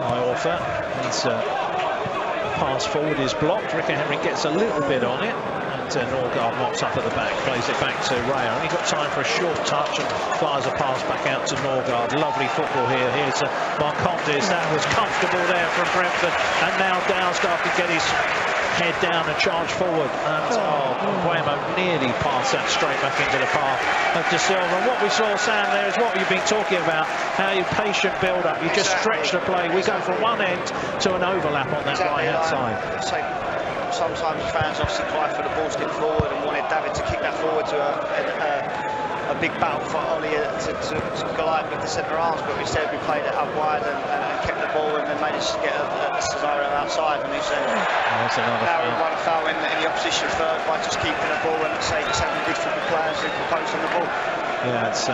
Iorfa, his pass forward is blocked. Ricker Henry gets a little bit on it, and Norgard mops up at the back, plays it back to Raya. Only got time for a short touch and fires a pass back out to Norgard. Lovely football here. Here's Marcondes. That was comfortable there from Brentford, and now Dalsgaard can get his head down and charge forward, and Bueno nearly passed that straight back into the path of De Silva. And what we saw, Sam, there is what you've been talking about, how you patient build up, you just stretch the play. We go from one end to an overlap on that right hand side. Sometimes fans obviously cry for the ball to get forward and wanted David to kick that forward to a big battle for Ollie to collide with the centre arms, but instead we played it up wide and kept the ball, and then managed to get a Cesario outside, and he's now we won a foul in the opposition third by just keeping the ball and just having good football players who compose on the ball. Yeah, it's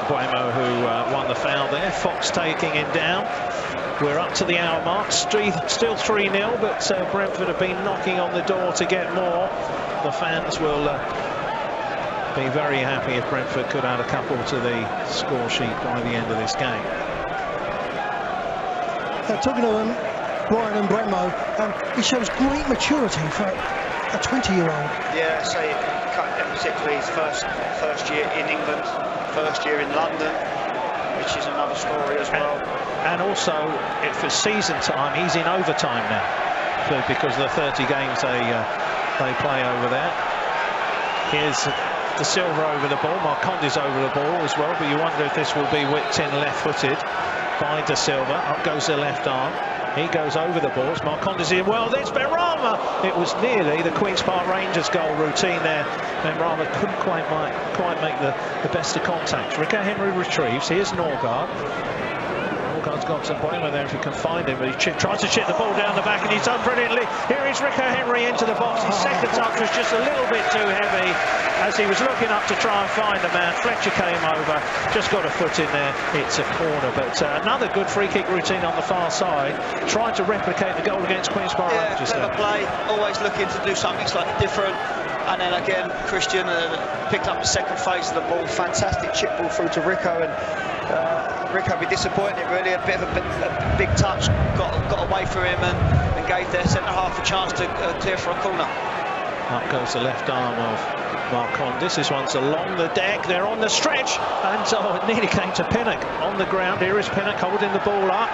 Bueno who won the foul there. Fox taking him down. We're up to the hour mark, still 3-0, but Brentford have been knocking on the door to get more. The fans will be very happy if Brentford could add a couple to the score sheet by the end of this game. Talking to Brian Mbeumo, he shows great maturity for a 20-year-old. Yeah, so particularly his first year in England, first year in London, which is another story as well. And also, for season time, he's in overtime now, because of the 30 games they play over there. Here's De Silva over the ball, Marcondes over the ball as well, but you wonder if this will be whipped in left-footed by De Silva. Up goes the left arm. He goes over the balls. Marcondes in. Well, there's Benrahma. It was nearly the Queen's Park Rangers goal routine there. Benrahma couldn't quite make the best of contacts. Ricker Henry retrieves. Here's Norgard. Norgard's got some Bueno there if he can find him, but he tries to chip the ball down the back, and he's done brilliantly. Here is Ricker Henry into the box. His second touch was just a little bit too heavy as he was looking up to try and find the man. Fletcher came over, just got a foot in there. It's a corner, but another good free kick routine on the far side, trying to replicate the goal against Queen's Park Rangers. Clever play, always looking to do something slightly different. And then again, Christian picked up the second phase of the ball. Fantastic chip ball through to Rico, and Rico be disappointed really. A bit of a big touch, got away from him and gave their centre-half a chance to clear for a corner. Up goes the left arm of Marcondes. This one's along the deck. They're on the stretch, and it nearly came to Pinnock on the ground. Here is Pinnock holding the ball up.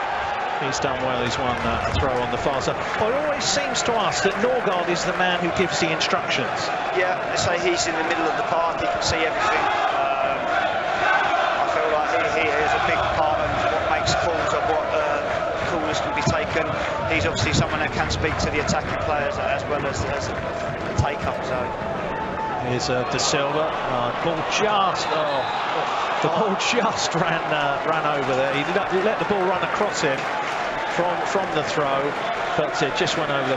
He's done well. He's won a throw on the far side. Well, it always seems to us that Norgard is the man who gives the instructions. Yeah, they say he's in the middle of the park. He can see everything. I feel like he is a big part of what makes calls of what calls can be taken. He's obviously someone that can speak to the attacking players as well as the take-up. So here's De Silva. Ball just the ball just ran over there. He let the ball run across him from the throw, but it just went over the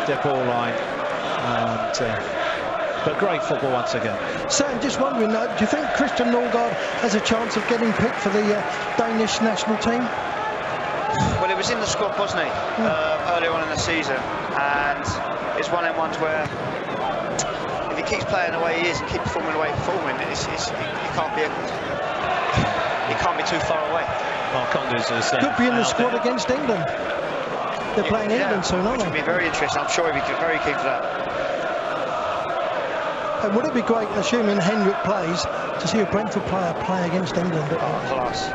dead ball line. But great football once again. Sam, just wondering, do you think Christian Norgard has a chance of getting picked for the Danish national team? Well, he was in the squad, wasn't he, earlier on in the season, and it's one of them ones where if he keeps playing the way he is and keeps performing the way he's performing, he can't be too far away. Marcondes is could be in the squad against England. They're playing England soon, aren't they? Which would be very interesting. I'm sure he'd be very keen for that. And would it be great, assuming Henrik plays, to see a Brentford player play against England? Class.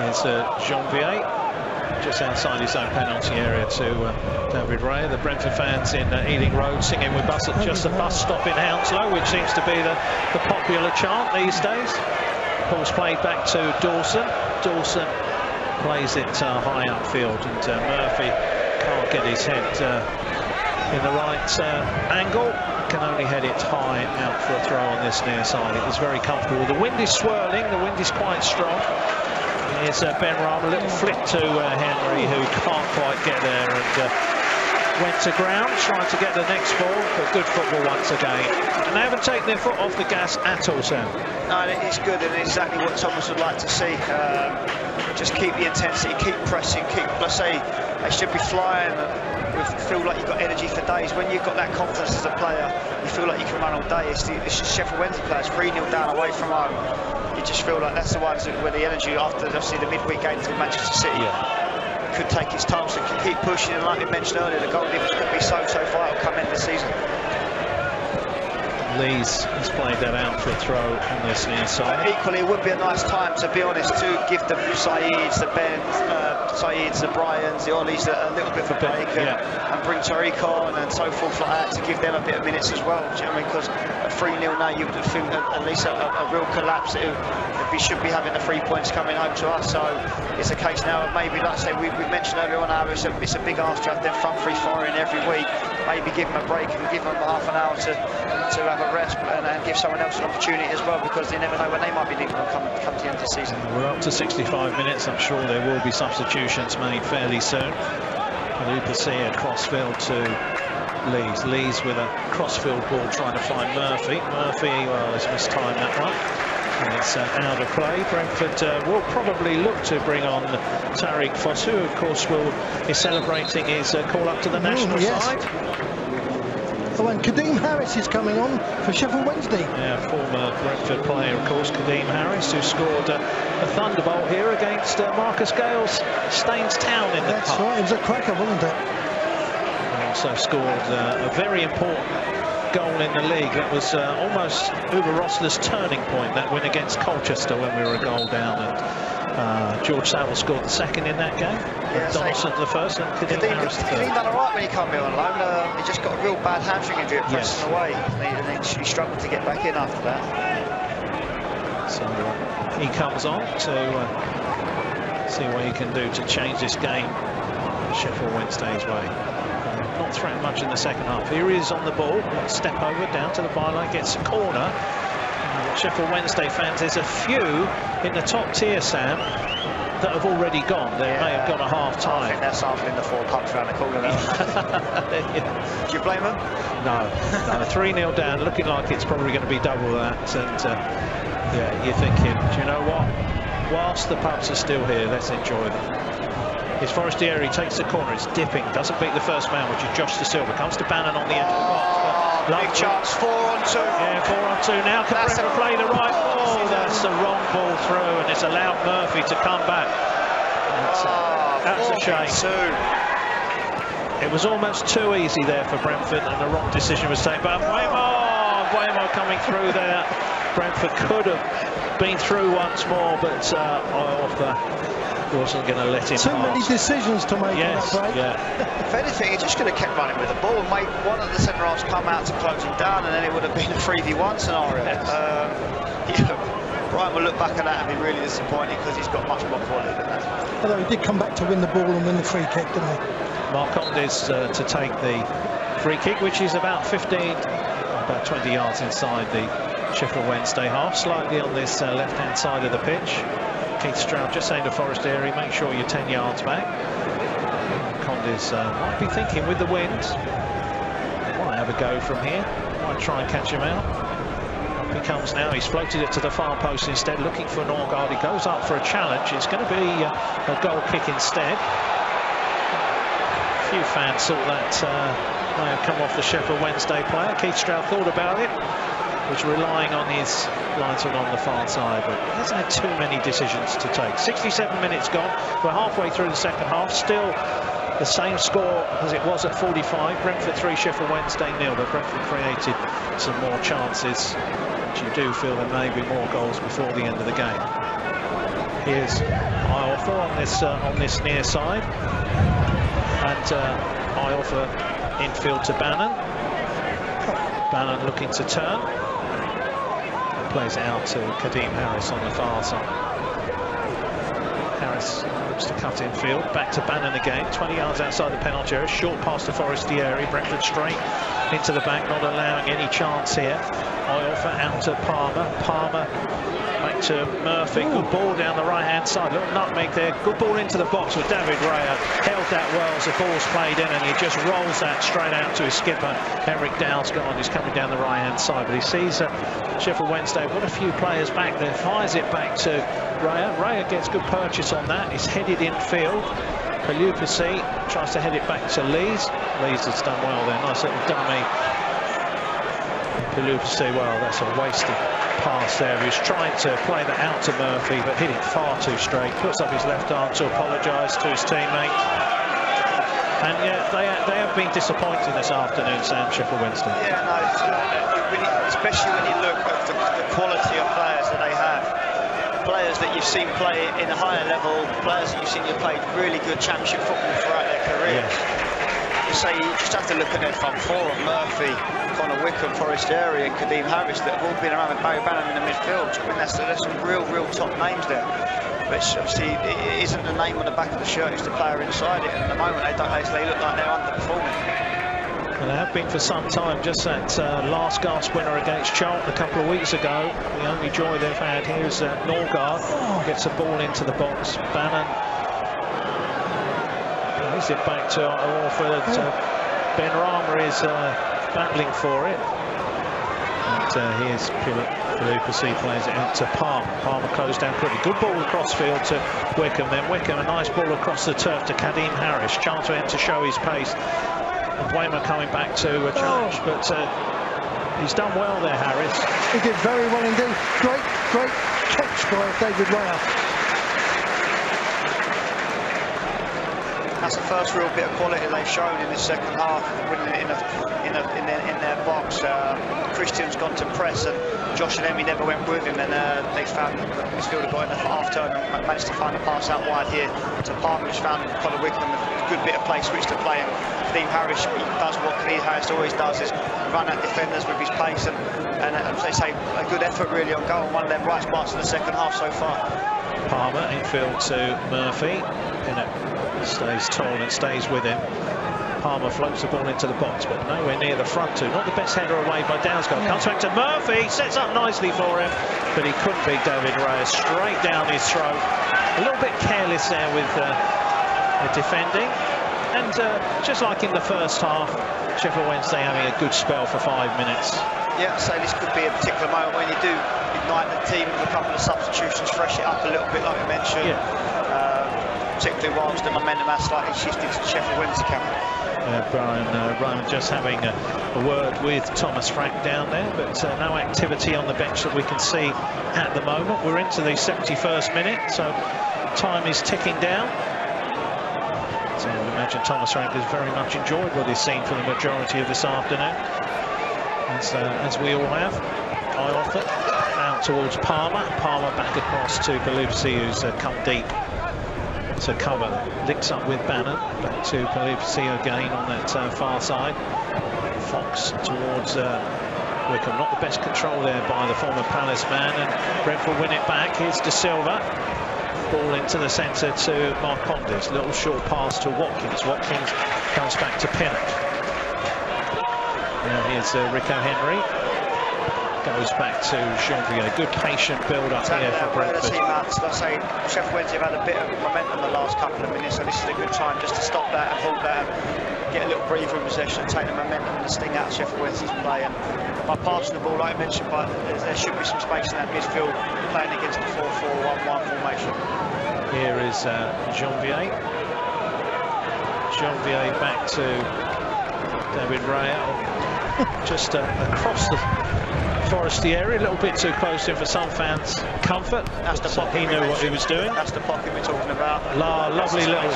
Here's Janvier, just outside his own penalty area to David Raya. The Brentford fans in Ealing Road singing with us at just a bus stop in Hounslow, which seems to be the popular chant these days. Ball's played back to Dawson. Dawson plays it high upfield, and Murphy can't get his head in the right angle. Can only head it high out for a throw on this near side. It was very comfortable. The wind is swirling, the wind is quite strong. Here's Ben Ram, a little flick to Henry, who can't quite get there, and went to ground, trying to get the next ball, but good football once again. And they haven't taken their foot off the gas at all, Sam. No, it's good, and exactly what Thomas would like to see. Just keep the intensity, keep pressing, let's say, they should be flying. Feel like you've got energy for days. When you've got that confidence as a player, you feel like you can run all day. It's Sheffield Wednesday players 3-0 down away from home. You just feel like that's the ones where the energy after obviously the midweek game to Manchester City could take its toll. So keep pushing, and like we mentioned earlier, the goal difference could be so vital come end of the season. Lees has played that out for a throw on this near side. Equally, it would be a nice time, to be honest, to give the Saeeds, the Bens, the Bryans, the Ollies a little bit of a break and bring Tariq on and so forth like that, to give them a bit of minutes as well. Do you know what I mean? Because at 3-0 now, you would think at least a real collapse. We should be having the 3 points coming home to us. So it's a case now of maybe, like I say, we mentioned earlier on how it's a big ask to have their front three firing every week. Maybe give them a break and give them half an hour to have a rest and give someone else an opportunity as well, because they never know when they might be needing to come to the end of the season. We're up to 65 minutes. I'm sure there will be substitutions made fairly soon. Lupasi crossfield to Lees. Lees with a crossfield ball trying to find Murphy. Murphy, well, has mistimed that one. And it's out of play. Brentford will probably look to bring on Tariq Foss, who of course is celebrating his call up to the national side. Oh, and Kadeem Harris is coming on for Sheffield Wednesday. Yeah, former Brentford player, of course, Kadeem Harris, who scored a thunderbolt here against Marcus Gale's Staines Town in the cup. That's right, it was a cracker, wasn't it? He also scored a very important goal in the league. That was almost Uwe Rosler's turning point, that win against Colchester when we were a goal down, and George Saville scored the second in that game. Donaldson the first, and Kadeem Harris the third. Kadeem done alright when he came here on loan. He just got a real bad hamstring injury at Preston away, and then he struggled to get back in after that. So he comes on to see what he can do to change this game Sheffield Wednesday's way. Not threatened much in the second half. Here he is on the ball, one step over, down to the byline, gets a corner. Sheffield Wednesday fans, there's a few in the top tier, Sam, that have already gone. They may have gone a half time. I think they're sampling the 4 pumps around the corner now. Do you blame them? No. 3-0 down, looking like it's probably going to be double that. And yeah, you're thinking, do you know what? Whilst the pubs are still here, let's enjoy them. It's Forestieri, takes the corner, it's dipping, doesn't beat the first man, which is Josh De Silva. Comes to Bannon on the end of the box. Big chance, 4-on-2. Yeah, 4-on-2 now. Can Brentford play the right ball? That's the wrong ball through, and it's allowed Murphy to come back. That's a shame. It was almost too easy there for Brentford, and the wrong decision was taken. But Buemo coming through there. Brentford could have been through once more, but Iorfa wasn't going to let him pass. Too many decisions to make. Yes, on that break. yeah. If anything, he just could have kept running with the ball and made one of the centre halves come out to close him down, and then it would have been a 3v1 scenario. Yes. Brian will look back at that and be really disappointed because he's got much more quality than that. Although he did come back to win the ball and win the free kick, didn't he? Marcondes to take the free kick, which is about 20 yards inside the Sheffield Wednesday half, slightly on this left-hand side of the pitch. Keith Stroud just saying to Forest area, make sure you're 10 yards back. Marcondes might be thinking with the wind, might have a go from here, might try and catch him out. He comes now, he's floated it to the far post instead, looking for Norgard. He goes up for a challenge. It's going to be a goal kick instead. A few fans thought that may have come off the Sheffield Wednesday player. Keith Stroud thought about it, was relying on his linesman on the far side, but he hasn't had too many decisions to take. 67 minutes gone, we're halfway through the second half, still the same score as it was at 45. Brentford 3, Sheffield Wednesday 0, but Brentford created some more chances. You do feel there may be more goals before the end of the game. Here's Iorfa on this near side, and Iorfa infield to Bannon. Bannon looking to turn. Plays it out to Kadeem Harris on the far side. Harris looks to cut infield. Back to Bannon again. 20 yards outside the penalty area. Short pass to Forestieri. Brentford straight into the back, not allowing any chance here. Iorfa out to Palmer. Palmer back to Murphy. Good ball down the right-hand side. Little nutmeg there. Good ball into the box with David Raya. Held that well as the ball's played in, and he just rolls that straight out to his skipper, Henrik Dalsgaard, who's coming down the right-hand side. But he sees Sheffield Wednesday got a few players back there. Fires it back to Raya. Raya gets good purchase on that. He's headed infield. Pelupasi tries to head it back to Lees. Lees has done well there. Nice little dummy. Pelupasi, well, that's a wasted pass there. He was trying to play that out to Murphy, but hit it far too straight. Puts up his left arm to apologise to his teammate. And yeah, they have been disappointing this afternoon, Sam, Sheffield Wednesday. Yeah, no, especially when you look at the quality of players that they have. Players that you've seen play in a higher level, players that you've seen play really good championship football throughout their careers. Yes. You just have to look at their front four of Murphy, Connor Wickham, Forestieri and Kadeem Harris that have all been around with Barry Bannon in the midfield. I mean, there's some real top names there. But obviously it isn't the name on the back of the shirt, it's the player inside it. And at the moment they look like they're underperforming. Well, they have been for some time. Just that last gasp winner against Charlton a couple of weeks ago. The only joy they've had here is Norgard gets a ball into the box. Bannon plays it back to Orford. Ben Rama is battling for it. And here's Pelupasi plays it out to Palmer. Palmer closed down quickly. Good ball across field to Wickham. Then Wickham, a nice ball across the turf to Kadeem Harris. Chance for him to show his pace. Buemo coming back to a challenge, but he's done well there, Harris. He did very well indeed. Great catch by David Raya. That's the first real bit of quality they've shown in this second half, winning it in their box. Christian's gone to press, and Josh and Emmy never went with him, and they found the midfielder got in the half turn and managed to find a pass out wide here to Palmer, who's found Connor Wickham a good bit of play switch to play. And Kadeem Harris, he does what Kadeem Harris always does, is run at defenders with his pace, and as they say, a good effort really on goal, and one of their bright spots in the second half so far. Palmer infield to Murphy. Stays tall and stays with him. Palmer floats the ball into the box, but nowhere near the front two. Not the best header away by Dalsgaard. Comes back to Murphy, sets up nicely for him, but he couldn't beat David Raya. Straight down his throat. A little bit careless there with defending. And just like in the first half, Sheffield Wednesday having a good spell for 5 minutes. Yeah, so this could be a particular moment when you do ignite the team with a couple of substitutions, fresh it up a little bit like we mentioned. Yeah. particularly whilst the momentum has slightly shifted to Sheffield Wednesday camp. Brian just having a word with Thomas Frank down there, but no activity on the bench that we can see at the moment. We're into the 71st minute, so time is ticking down. So I imagine Thomas Frank has very much enjoyed what he's seen for the majority of this afternoon, as we all have. Eye off it, out towards Palmer. Palmer back across to Belusi, who's come deep to cover. Links up with Bannon, back to Belusi again on that far side. Fox towards Wickham. Not the best control there by the former Palace man, and Brentford win it back. Here's De Silva. Ball into the centre to Marcondes. Little short pass to Watkins. Watkins comes back to Pinnock. Now here's Rico Henry. Goes back to Janvier. Good patient build-up here for Brentford. Like I say, Sheffield Wednesday have had a bit of momentum the last couple of minutes, so this is a good time just to stop that and hold that and get a little breather in possession, take the momentum and the sting out of Sheffield Wednesday's play. And by passing the ball, like I mentioned, but there should be some space in that midfield playing against the 4-4-1-1 formation. Here is Janvier. Janvier back to David Raya. Just across the foresty area, a little bit too close in for some fans' comfort. That's the pocket. He knew what he was doing. That's the pocket we're talking about. Lovely little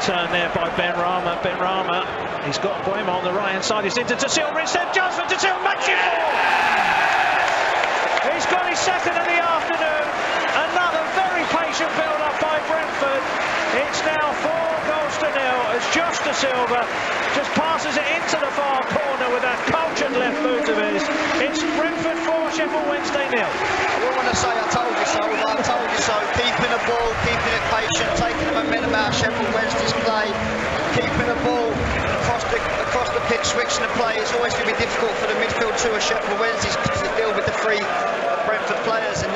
turn there by Ben Rama. Ben Rama, he's got Boema on the right hand side. He's into De Silva instead. Chance for De Silva. Makes it four. He's got his second of the afternoon. Another very patient build up by Brentford. It's now 4-0 as Josh De Silva just passes it into the far corner with that cultured left boot of his. It's Brentford 4, Sheffield Wednesday 0. I wouldn't want to say I told you so, but I told you so. Keeping the ball, keeping it patient, taking the momentum out of Sheffield Wednesday's play, keeping the ball across the pitch, switching the play. It's always going to be difficult for the midfield two of Sheffield Wednesday to deal with the three Brentford players, and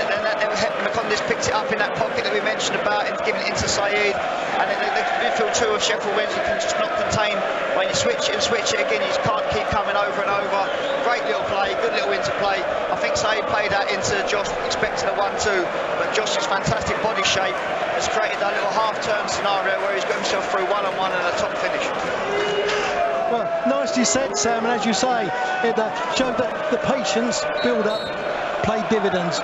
Macondes picked it up in that pocket that we mentioned about and giving it into Saeed, and then the midfield two of Sheffield Wednesday can just not contain. When you switch it and switch it again, you just can't keep coming over and over. Great little play, good little interplay. I think Saeed played that into Josh, expecting a 1-2, but Josh's fantastic body shape has created that little half-turn scenario where he's got himself through one-on-one and a top finish. Well, nicely said, Sam, and as you say, it showed that the patience build-up played dividends.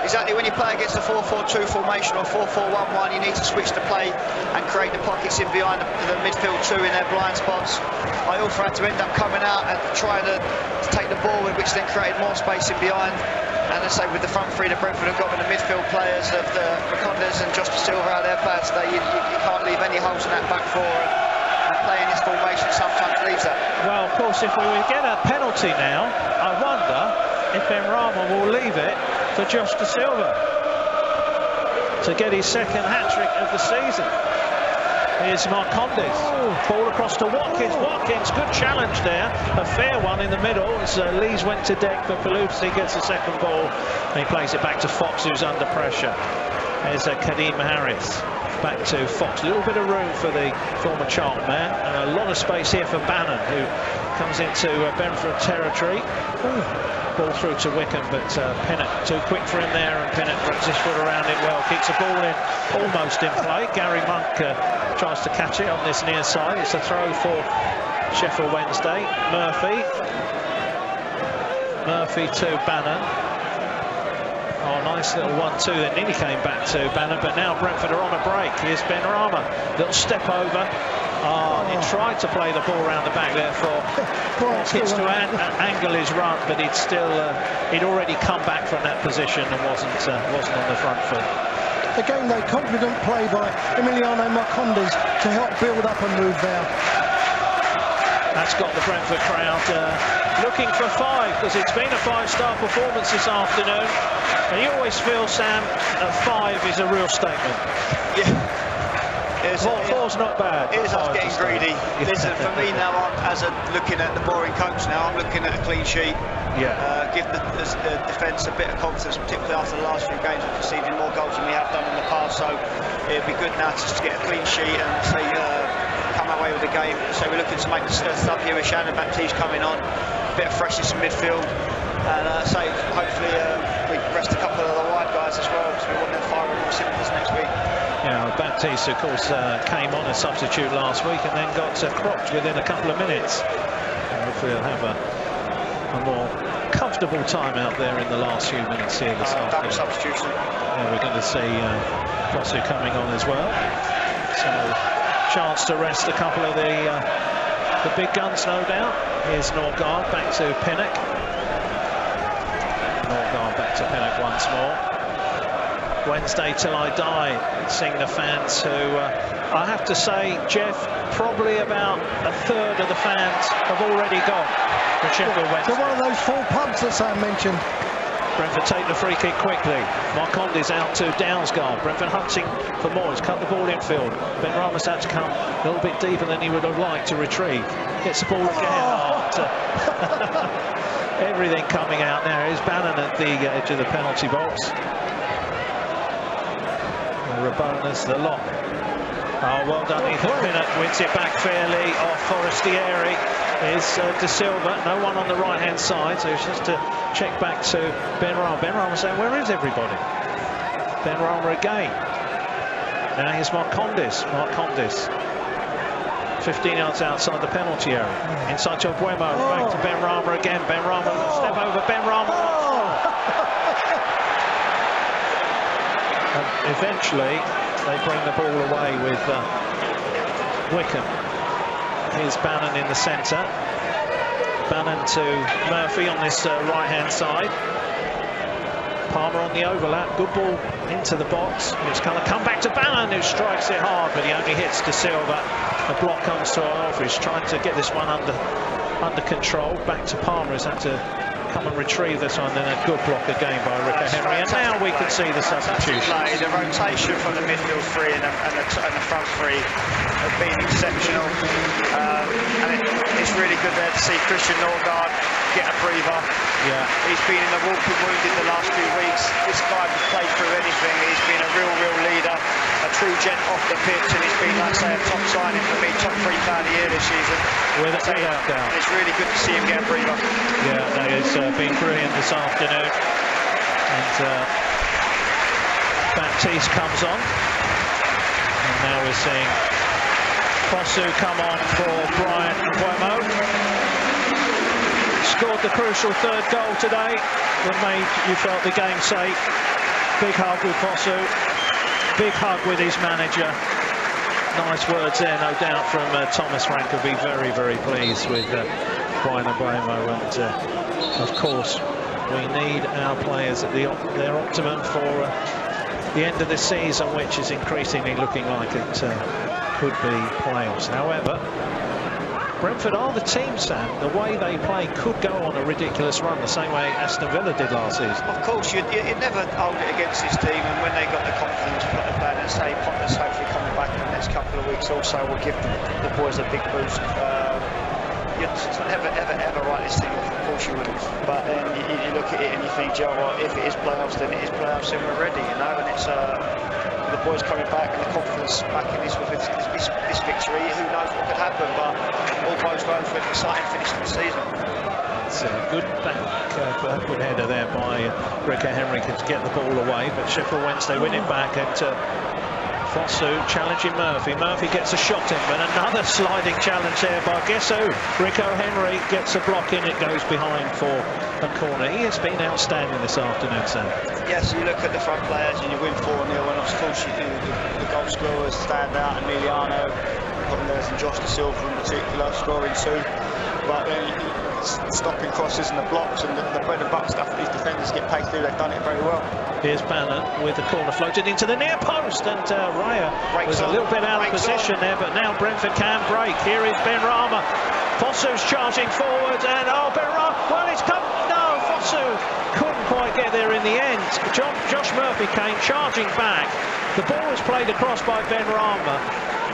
Exactly, when you play against a 4-4-2 formation or 4-4-1-1, you need to switch the play and create the pockets in behind the midfield two in their blind spots. I also had to end up coming out and trying to take the ball, which then created more space in behind. And as I say, with the front three that Brentford have got with the midfield players of the Macondes and Josh De Silva out there players today, you can't leave any holes in that back four. And playing this formation sometimes leaves that. Well, of course, if we would get a penalty now, I wonder if Ben Rama will leave it for Josh De Silva to get his second hat-trick of the season. Here's Marcondes. Ball across to Watkins. Watkins, good challenge there. A fair one in the middle as Lees went to deck, but Belusi gets the second ball and he plays it back to Fox, who's under pressure. There's Kadeem Harris. Back to Fox. A little bit of room for the former Charlton man, and a lot of space here for Bannon, who comes into Brentford territory. Ball through to Wickham, but Pinnock too quick for him there, and Pinnock runs his foot around it well, keeps the ball in, almost in play. Gary Monk tries to catch it on this near side. It's a throw for Sheffield Wednesday. Murphy to Bannon. Oh, nice little 1-2 that nearly came back to Bannon, but now Brentford are on a break. Here's Ben Rama, little step over. He tried to play the ball around the back there for Watkins to angle his run, but he'd already come back from that position and wasn't on the front foot. Again, though, confident play by Emiliano Marcondes to help build up and move there. That's got the Brentford crowd looking for 5, because it's been a 5-star performance this afternoon, and you always feel, Sam, that 5 is a real statement. Yeah. 4's not bad. It is us getting greedy. Listen, for me now, looking at the boring coach now, I'm looking at a clean sheet. Yeah. Give the defence a bit of confidence, particularly after the last few games of conceding more goals than we have done in the past. So it'd be good now to just get a clean sheet and say come away with the game. So we're looking to make the sub here with Shannon Baptiste coming on, a bit of freshness in midfield, and hopefully we rest a couple of the wide guys as well, because we want them firing more symptoms next week. Yeah, Baptiste, of course, came on as substitute last week and then got cropped within a couple of minutes. Hopefully he'll have a more comfortable time out there in the last few minutes here this afternoon. Double substitution. Yeah, we're going to see Fosu coming on as well. So, chance to rest a couple of the big guns, no doubt. Here's Norgard back to Pinnock. Norgard back to Pinnock once more. Wednesday till I die, seeing the fans who, I have to say, Jeff, probably about a third of the fans have already gone from Sheffield Wednesday. So one of those 4 pubs that Sam mentioned. Brentford take the free kick quickly. Marcondes out to Dowsgard. Brentford hunting for more. He's cut the ball infield. Ben Rama's had to come a little bit deeper than he would have liked to retrieve. Gets the ball again. Everything coming out now. Here's Bannon at the edge of the penalty box. Rabonas, the lock. Oh, well done, Ethan Pinnock. Wins it back fairly off Forestieri. Is De Silva. No one on the right-hand side, so it's just to check back to Ben Rama. Ben Rama saying, where is everybody? Ben Rama again. Now here's Marcondes. Marcondes. 15 yards outside the penalty area. Inside to Buemo. Back to Ben Rama again. Ben Rama. Step over Ben Rama. And eventually, they bring the ball away with Wickham. Here's Bannon in the centre. Bannon to Murphy on this right-hand side. Palmer on the overlap. Good ball into the box. It's going to come back to Bannon, who strikes it hard, but he only hits De Silva. The block comes to Alfred. He's trying to get this one under control. Back to Palmer, who's had to come and retrieve this one. Then a good block again by Rico Henry. And now we can see the substitution. The rotation from the midfield 3 and the front 3 have been exceptional. And it's really good there to see Christian Norgard get a breather. Yeah. He's been in the walking wounded the last few weeks. This guy can play through anything. He's been a real leader, a true gent off the pitch, and he's been, like I say, a top signing for me, top 3 player of the year this season. Without doubt. It's really good to see him get a breather. Yeah, no, it's been brilliant this afternoon. And Baptiste comes on. And now we're seeing Fosu come on for Brian Buemo. Scored the crucial 3rd goal today that made you felt the game safe. Big hug with Fosu. Big hug with his manager. Nice words there, no doubt, from Thomas Frank. Will be very pleased with Brian Buemo. And of course, we need our players at their optimum for the end of the season, which is increasingly looking like it could be playoffs. However, Brentford are the team, Sam. The way they play could go on a ridiculous run, the same way Aston Villa did last season. Of course, you'd never hold it against this team, and when they got the confidence, put the plan and say Potter's hopefully coming back in the next couple of weeks also will give the boys a big boost. You'd never write this thing off, of course you wouldn't. But then you look at it and you think, Joe, well, if it is playoffs, then it is playoffs and we're ready, you know, and it's the boys coming back and the confidence back in this victory. Who knows what could happen, but all bodes well for an exciting finish to the season. It's a good backward header there by Rico Henry to get the ball away, but Sheffield Wednesday win it back, and Fosu challenging Murphy. Murphy gets a shot in, but another sliding challenge there by guess who? Rico Henry gets a block in, it goes behind for a corner. He has been outstanding this afternoon, Sam. Yes, you look at the front players and you win 4-0, and of course you do the goal scorers stand out. Emiliano, Hernandez and Josh De Silva in particular scoring 2. But then stopping crosses and the blocks and the bread and butter stuff that these defenders get paid through, they've done it very well. Here's Bannon with the corner floated into the near post, and Raya was a little bit out of position there, but now Brentford can break. Here is Ben Rama. Fosu's charging forward, and Ben Rama, well, it's come, no, Fosu couldn't quite get there in the end. Josh Murphy came charging back. The ball was played across by Ben Rama.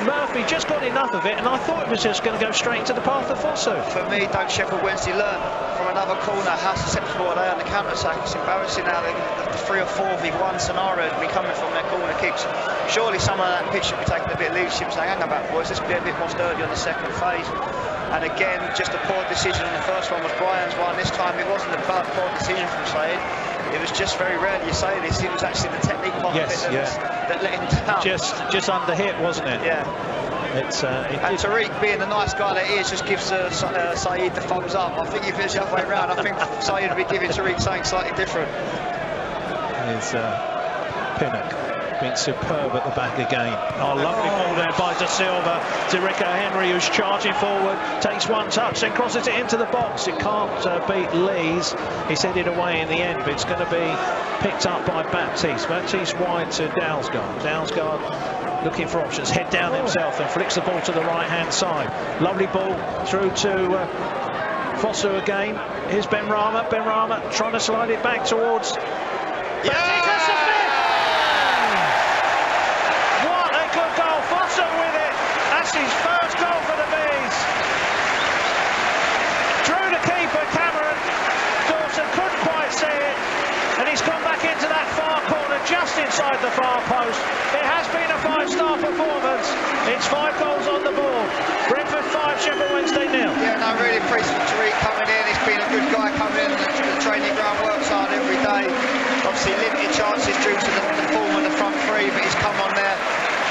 Murphy just got enough of it, and I thought it was just going to go straight into the path of Fosu. For me, don't Sheffield Wednesday learn from another corner? How susceptible are they on the counter-attack? It's embarrassing now. The 3 or 4v1 scenario to be coming from their corner kicks. Surely someone on that pitch should be taking a bit of leadership, saying, hang about, boys, let's be a bit more sturdy on the second phase. And again, just a poor decision. The first one was Brian's one. This time it wasn't a poor decision from Said. it was just very rarely you say this. It was actually the technique part of it that let him down. Just under hit, wasn't it? Yeah. And Tariq, being the nice guy that he is, just gives Saeed the thumbs up. I think if it's the other way around, I think Saeed would be giving Tariq something slightly different. Is Pinnock been superb at the back again. Oh, lovely ball there by De Silva to Rico Henry, who's charging forward, takes one touch, then crosses it into the box. It can't beat Lees. He's headed away in the end, but it's going to be picked up by Baptiste. Baptiste wide to Dalsgaard. Dalsgaard looking for options, head down himself and flicks the ball to the right-hand side. Lovely ball through to Fosu again. Here's Benrahma. Benrahma trying to slide it back towards... His first goal for the Bees. Drew the keeper, Cameron. Dawson couldn't quite see it, and he's gone back into that far corner just inside the far post. It has been a 5-star performance. It's 5 goals on the board. Brentford 5, Sheffield Wednesday 0. Yeah, no, really appreciate Tariq coming in. He's been a good guy coming in. The training ground works hard every day. Obviously limited chances due to the form of the front three, but he's come on there.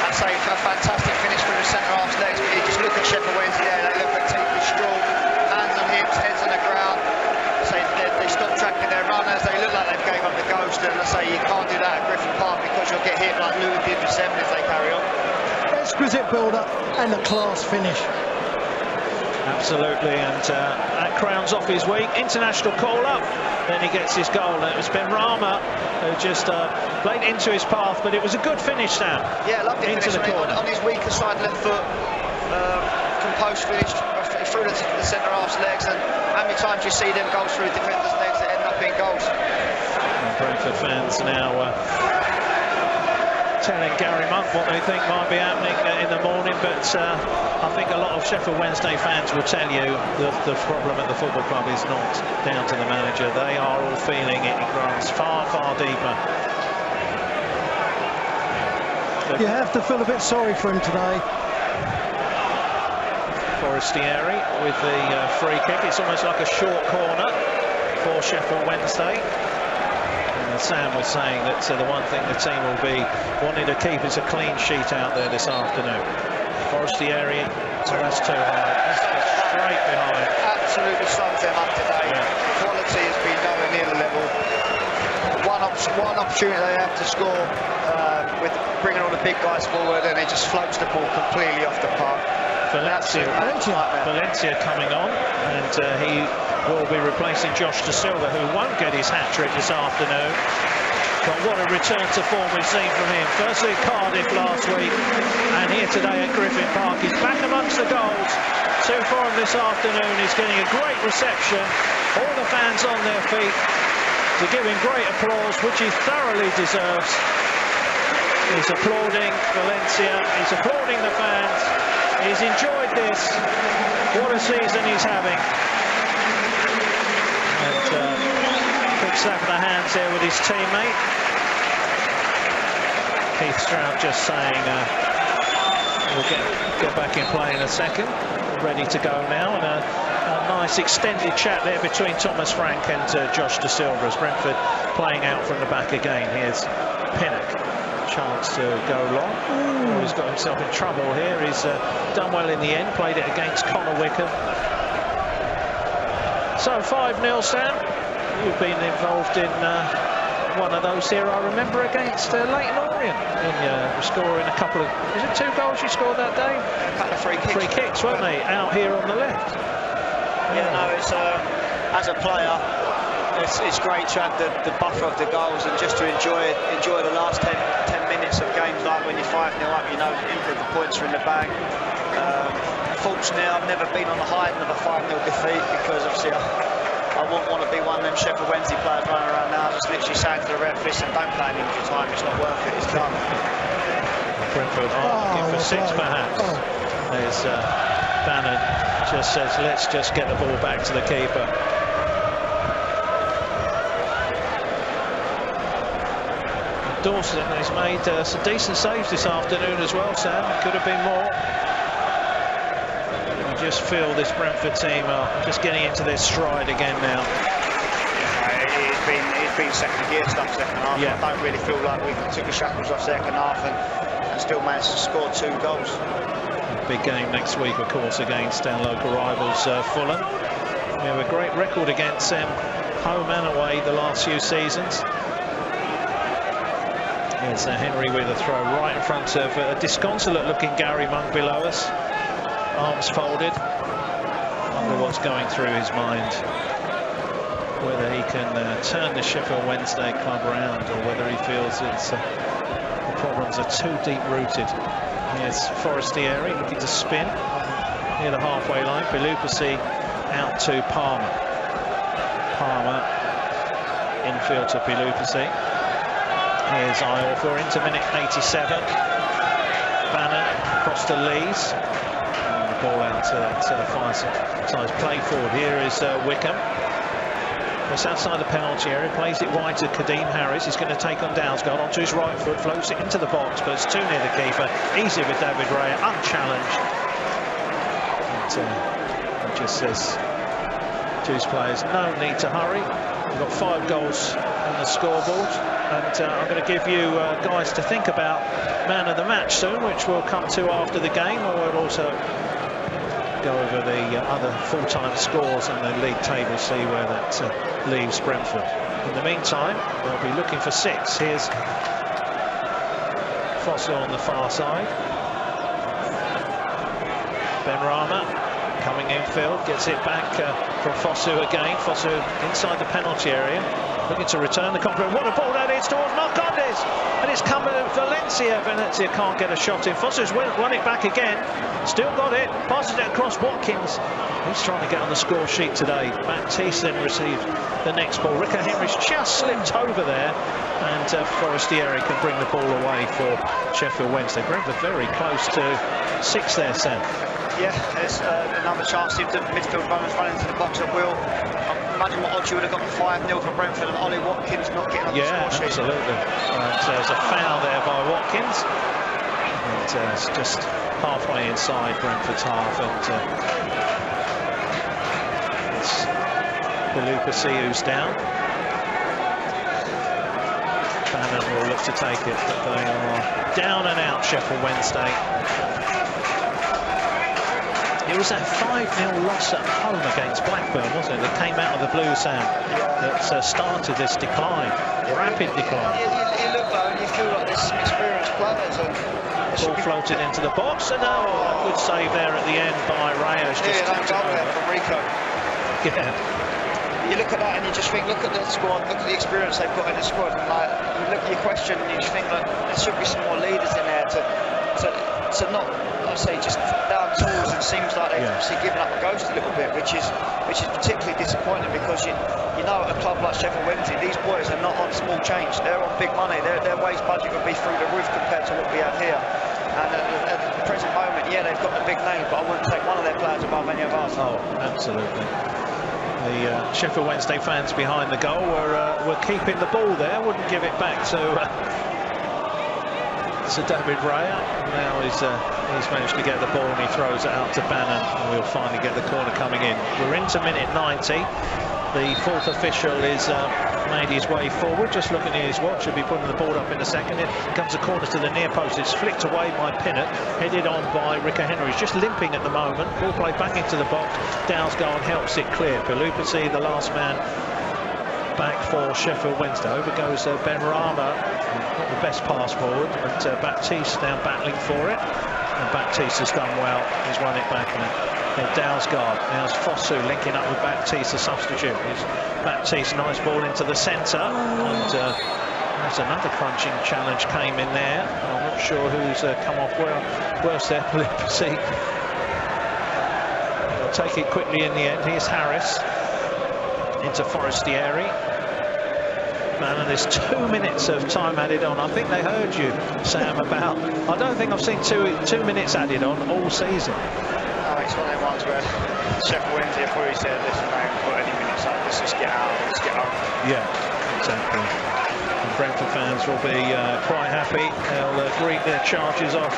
I'd say a fantastic finish from the centre-half's legs, but you just look at Sheffield Wednesday there, they look at Teague strong, hands on hips, heads on the ground. They stop tracking their runners, they look like they've gave up the ghost, and I say you can't do that at Griffin Park because you'll get hit like Luton did with 7 if they carry on. Exquisite build-up and a class finish. Absolutely, and that crowns off his week. International call-up, then he gets his goal, and it was Benrahma who just played into his path, but it was a good finish, Sam. Yeah, lovely into finish the corner. on his weaker side left foot, composed finish through the centre-half's legs, and how many times you see them goals through defenders' legs that end up in goals? And Brentford fans now telling Gary Monk what they think might be happening in the morning, but I think a lot of Sheffield Wednesday fans will tell you that the problem at the football club is not down to the manager. They are all feeling it runs far, far deeper. You have to feel a bit sorry for him today. Forestieri with the free kick. It's almost like a short corner for Sheffield Wednesday. And Sam was saying that the one thing the team will be wanting to keep is a clean sheet out there this afternoon. Forestieri, so that's too high. That's straight behind. Absolutely sums them up today. Yeah. Quality has been nowhere near the level. One opportunity they have to score with bringing all the big guys forward, and it just floats the ball completely off the park. Valencia coming on, and he will be replacing Josh De Silva, who won't get his hat-trick this afternoon. But what a return to form we've seen from him. Firstly at Cardiff last week, and here today at Griffin Park. He's back amongst the goals. 2 for him this afternoon. He's getting a great reception. All the fans on their feet to give him great applause, which he thoroughly deserves. He's applauding Valencia. He's applauding the fans. He's enjoyed this. What a season he's having. And quick slap of the hands there with his teammate. Keith Stroud just saying we'll get back in play in a second. Ready to go now. And a nice extended chat there between Thomas Frank and Josh De Silva as Brentford playing out from the back again. Here's Pinnock. Chance to go long. Oh, he's got himself in trouble here. He's done well in the end, played it against Connor Wickham. So 5-0, Sam. You've been involved in one of those here, I remember, against Leighton Orient, in scoring a couple of, was it 2 goals you scored that day? A couple of free kicks. Free kicks, weren't they? Out here on the left. Yeah, no, it's as a player, it's great to have the buffer of the goals and just to enjoy the last 10 minutes of games, like when you're 5-0 up, you know the points are in the bag. Fortunately, I've never been on the high end of a 5-0 defeat, because obviously I wouldn't want to be one of them Sheffield Wednesday players running around now just literally saying to the ref, listen, don't play any for time, it's not worth it, it's done. Brentford looking for 6 perhaps. There's Bannon just says, let's just get the ball back to the keeper. Dawson has made some decent saves this afternoon as well, Sam. Could have been more. I just feel this Brentford team are just getting into their stride again now. He's it's been second gear stuff second half. Yeah. I don't really feel like we took the shackles off second half and still managed to score 2 goals. Big game next week, of course, against our local rivals, Fulham. We have a great record against them, home and away, the last few seasons. Here's Henry with a throw right in front of a disconsolate-looking Gary Monk below us. Arms folded. Wonder what's going through his mind. Whether he can turn the Sheffield Wednesday club round, or whether he feels it's the problems are too deep-rooted. Here's Forestieri looking to spin near the halfway line. Pelupasi out to Palmer. Palmer infield to Pelupasi. Here's Iorfa into minute 87. Bannon across to Lees. And the ball out to that far-size play forward. Here is Wickham. It's outside the penalty area, plays it wide to Kadeem Harris. He's going to take on Dalsgaard onto his right foot, floats it into the box, but it's too near the keeper. Easy with David Raya, unchallenged. And he just says to his players, no need to hurry. We've got 5 goals on the scoreboard, and I'm going to give you guys to think about man of the match soon, which we'll come to after the game, or we'll also go over the other full-time scores and the league table, see where that leaves Brentford. In the meantime, they'll be looking for 6. Here's Fosu on the far side. Benrahma coming infield, gets it back from Fosu again. Fosu inside the penalty area, looking to return the compliment. What a ball that is towards Marcondes, and it's coming at Valencia. Valencia can't get a shot in. Fosu's won it back again, still got it, passes it across Watkins. He's trying to get on the score sheet today. Baptiste then received the next ball. Rico Henry's just slipped over there, and Forestieri can bring the ball away for Sheffield Wednesday. Brentford very close to 6 there, Sam. Yeah, there's another chance if the midfield runners run into the box at will. Imagine what odds you would have got 5-0 for Brentford, and Ollie Watkins not getting on the score sheet. Absolutely. And there's a foul there by Watkins. And it's just halfway inside Brentford's half, and it's Pelupasi who's down. Bannon will look to take it, but they are down and out, Sheffield Wednesday. It was that 5-0 loss at home against Blackburn, wasn't it, that came out of the blue, Sam, that started this decline, rapid decline. You look though and you feel like there's some experienced players. And ball floated into the box, and a good save there at the end by Rayos. Just goal there from Rico. Yeah. You look at that and you just think, look at the squad, look at the experience they've got in the squad, and like you look at your question and you just think that there should be some more leaders in there to not, I say, just down tools. And seems like they've obviously given up the ghost a little bit, which is particularly disappointing, because you know at a club like Sheffield Wednesday, these boys are not on small change. They're on big money. Their wage budget would be through the roof compared to what we have here. And at the present moment, yeah, they've got the big names, but I wouldn't take one of their players above any of ours. Oh, absolutely. The Sheffield Wednesday fans behind the goal were keeping the ball there, wouldn't give it back to David Raya. Now he's managed to get the ball and he throws it out to Bannon, and we'll finally get the corner coming in. We're into minute 90. The 4th official is made his way forward, just looking at his watch. He'll be putting the ball up in a second. It comes a corner to the near post. It's flicked away by Pinnock, headed on by Rico Henry. He's just limping at the moment. Ball played back into the box. Dalsgaard helps it clear. Pelupasi, the last man back for Sheffield Wednesday. Over goes Benrahma. Not the best pass forward, but Baptiste now battling for it. And Baptiste has done well. He's won it back. And Dalsgaard. Now it's Fosu linking up with Baptiste, the substitute. It's Baptiste, nice ball into the centre. And there's another crunching challenge came in there. I'm not sure who's come off worse there. Pelupasi. They'll take it quickly in the end. Here's Harris into Forestieri. Man, and there's 2 minutes of time added on. I think they heard you, Sam, about... I don't think I've seen two minutes added on all season. No, it's one of them ones where Sheffield Wednesday probably said, listen, they haven't put any minutes up, let's just get out, let's get home. Yeah, exactly. And Brentford fans will be quite happy. They'll greet their charges off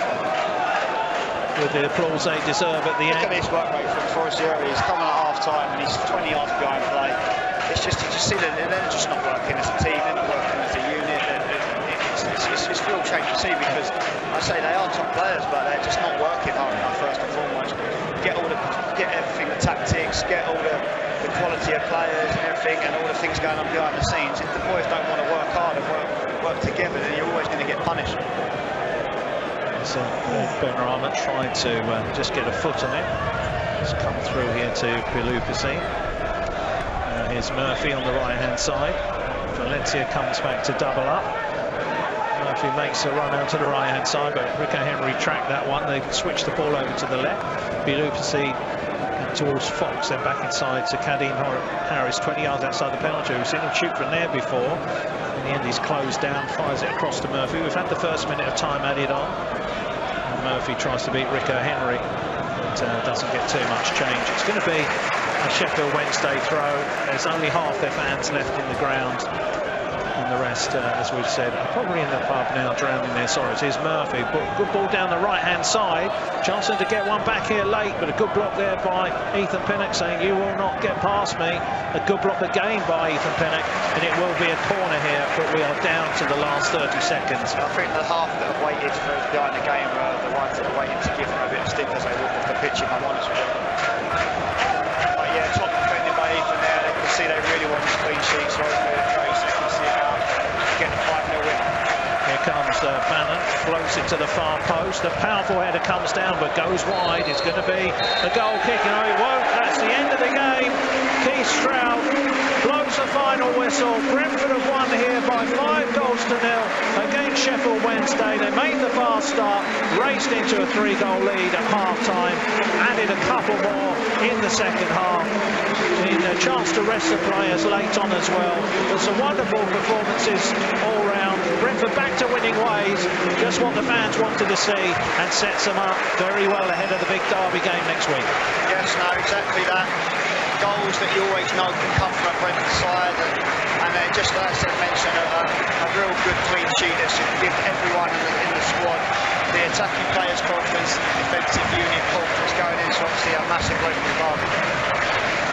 with the applause they deserve at the end. Look at this work rate from Forestieri. He's coming at half-time and he's 20 yards behind play. it's just you just see that they're just not working as a team, they're not working as a unit. It's real shame to see, because I say they are top players, but they're just not working hard enough. First and foremost, get everything, the tactics, get all the quality of players and everything, and all the things going on behind the scenes. If the boys don't want to work hard and work together, then you're always going to get punished. So Benrahma tried to just get a foot on it. It's come through here to Bilupasi. Here's Murphy on the right-hand side. Valencia comes back to double up. Murphy makes a run out to the right-hand side, but Rico Henry tracked that one. They switch the ball over to the left. Bilupasi towards Fox, then back inside to Kadeem Harris, 20 yards outside the penalty. We've seen him shoot from there before. In the end, he's closed down, fires it across to Murphy. We've had the first minute of time added on. And Murphy tries to beat Rico Henry, but doesn't get too much change. It's going to be a Sheffield Wednesday throw. There's only half their fans left in the ground, and the rest, as we've said, are probably in the pub now, drowning their sorrows. Here's Murphy, good ball down the right-hand side. Chancing to get one back here late, but a good block there by Ethan Pinnock, saying, "You will not get past me." A good block again by Ethan Pinnock, and it will be a corner here, but we are down to the last 30 seconds. I think the half that have waited for behind the game are the ones that are waiting to give them a bit of stick as they walk off the pitch, if I'm honest with you. But yeah, top defended by Ethan there. They can see they really want this clean sheet, so hopefully they can see it out, get the 5-0 win. Here comes Bannon, floats it to the far post. A powerful header comes down, but goes wide. It's going to be a goal kick. No, it won't. That's the end of the game. Keith Stroud blows the final whistle. Brentford have won here by 5-0 against Sheffield Wednesday. They made the fast start, raced into a 3-goal lead at half-time, added a couple more in the second half. A chance to rest the players late on as well. There's some wonderful performances all round. Brentford back to winning ways, just what the fans wanted to see, and sets them up very well ahead of the big derby game next week. Yes, no, exactly that. Goals that you always know can come from a Brentford side, and then just as I mentioned, a real good clean sheet that should give everyone in the squad the attacking players confidence, defensive unit confidence going into obviously a massive local derby.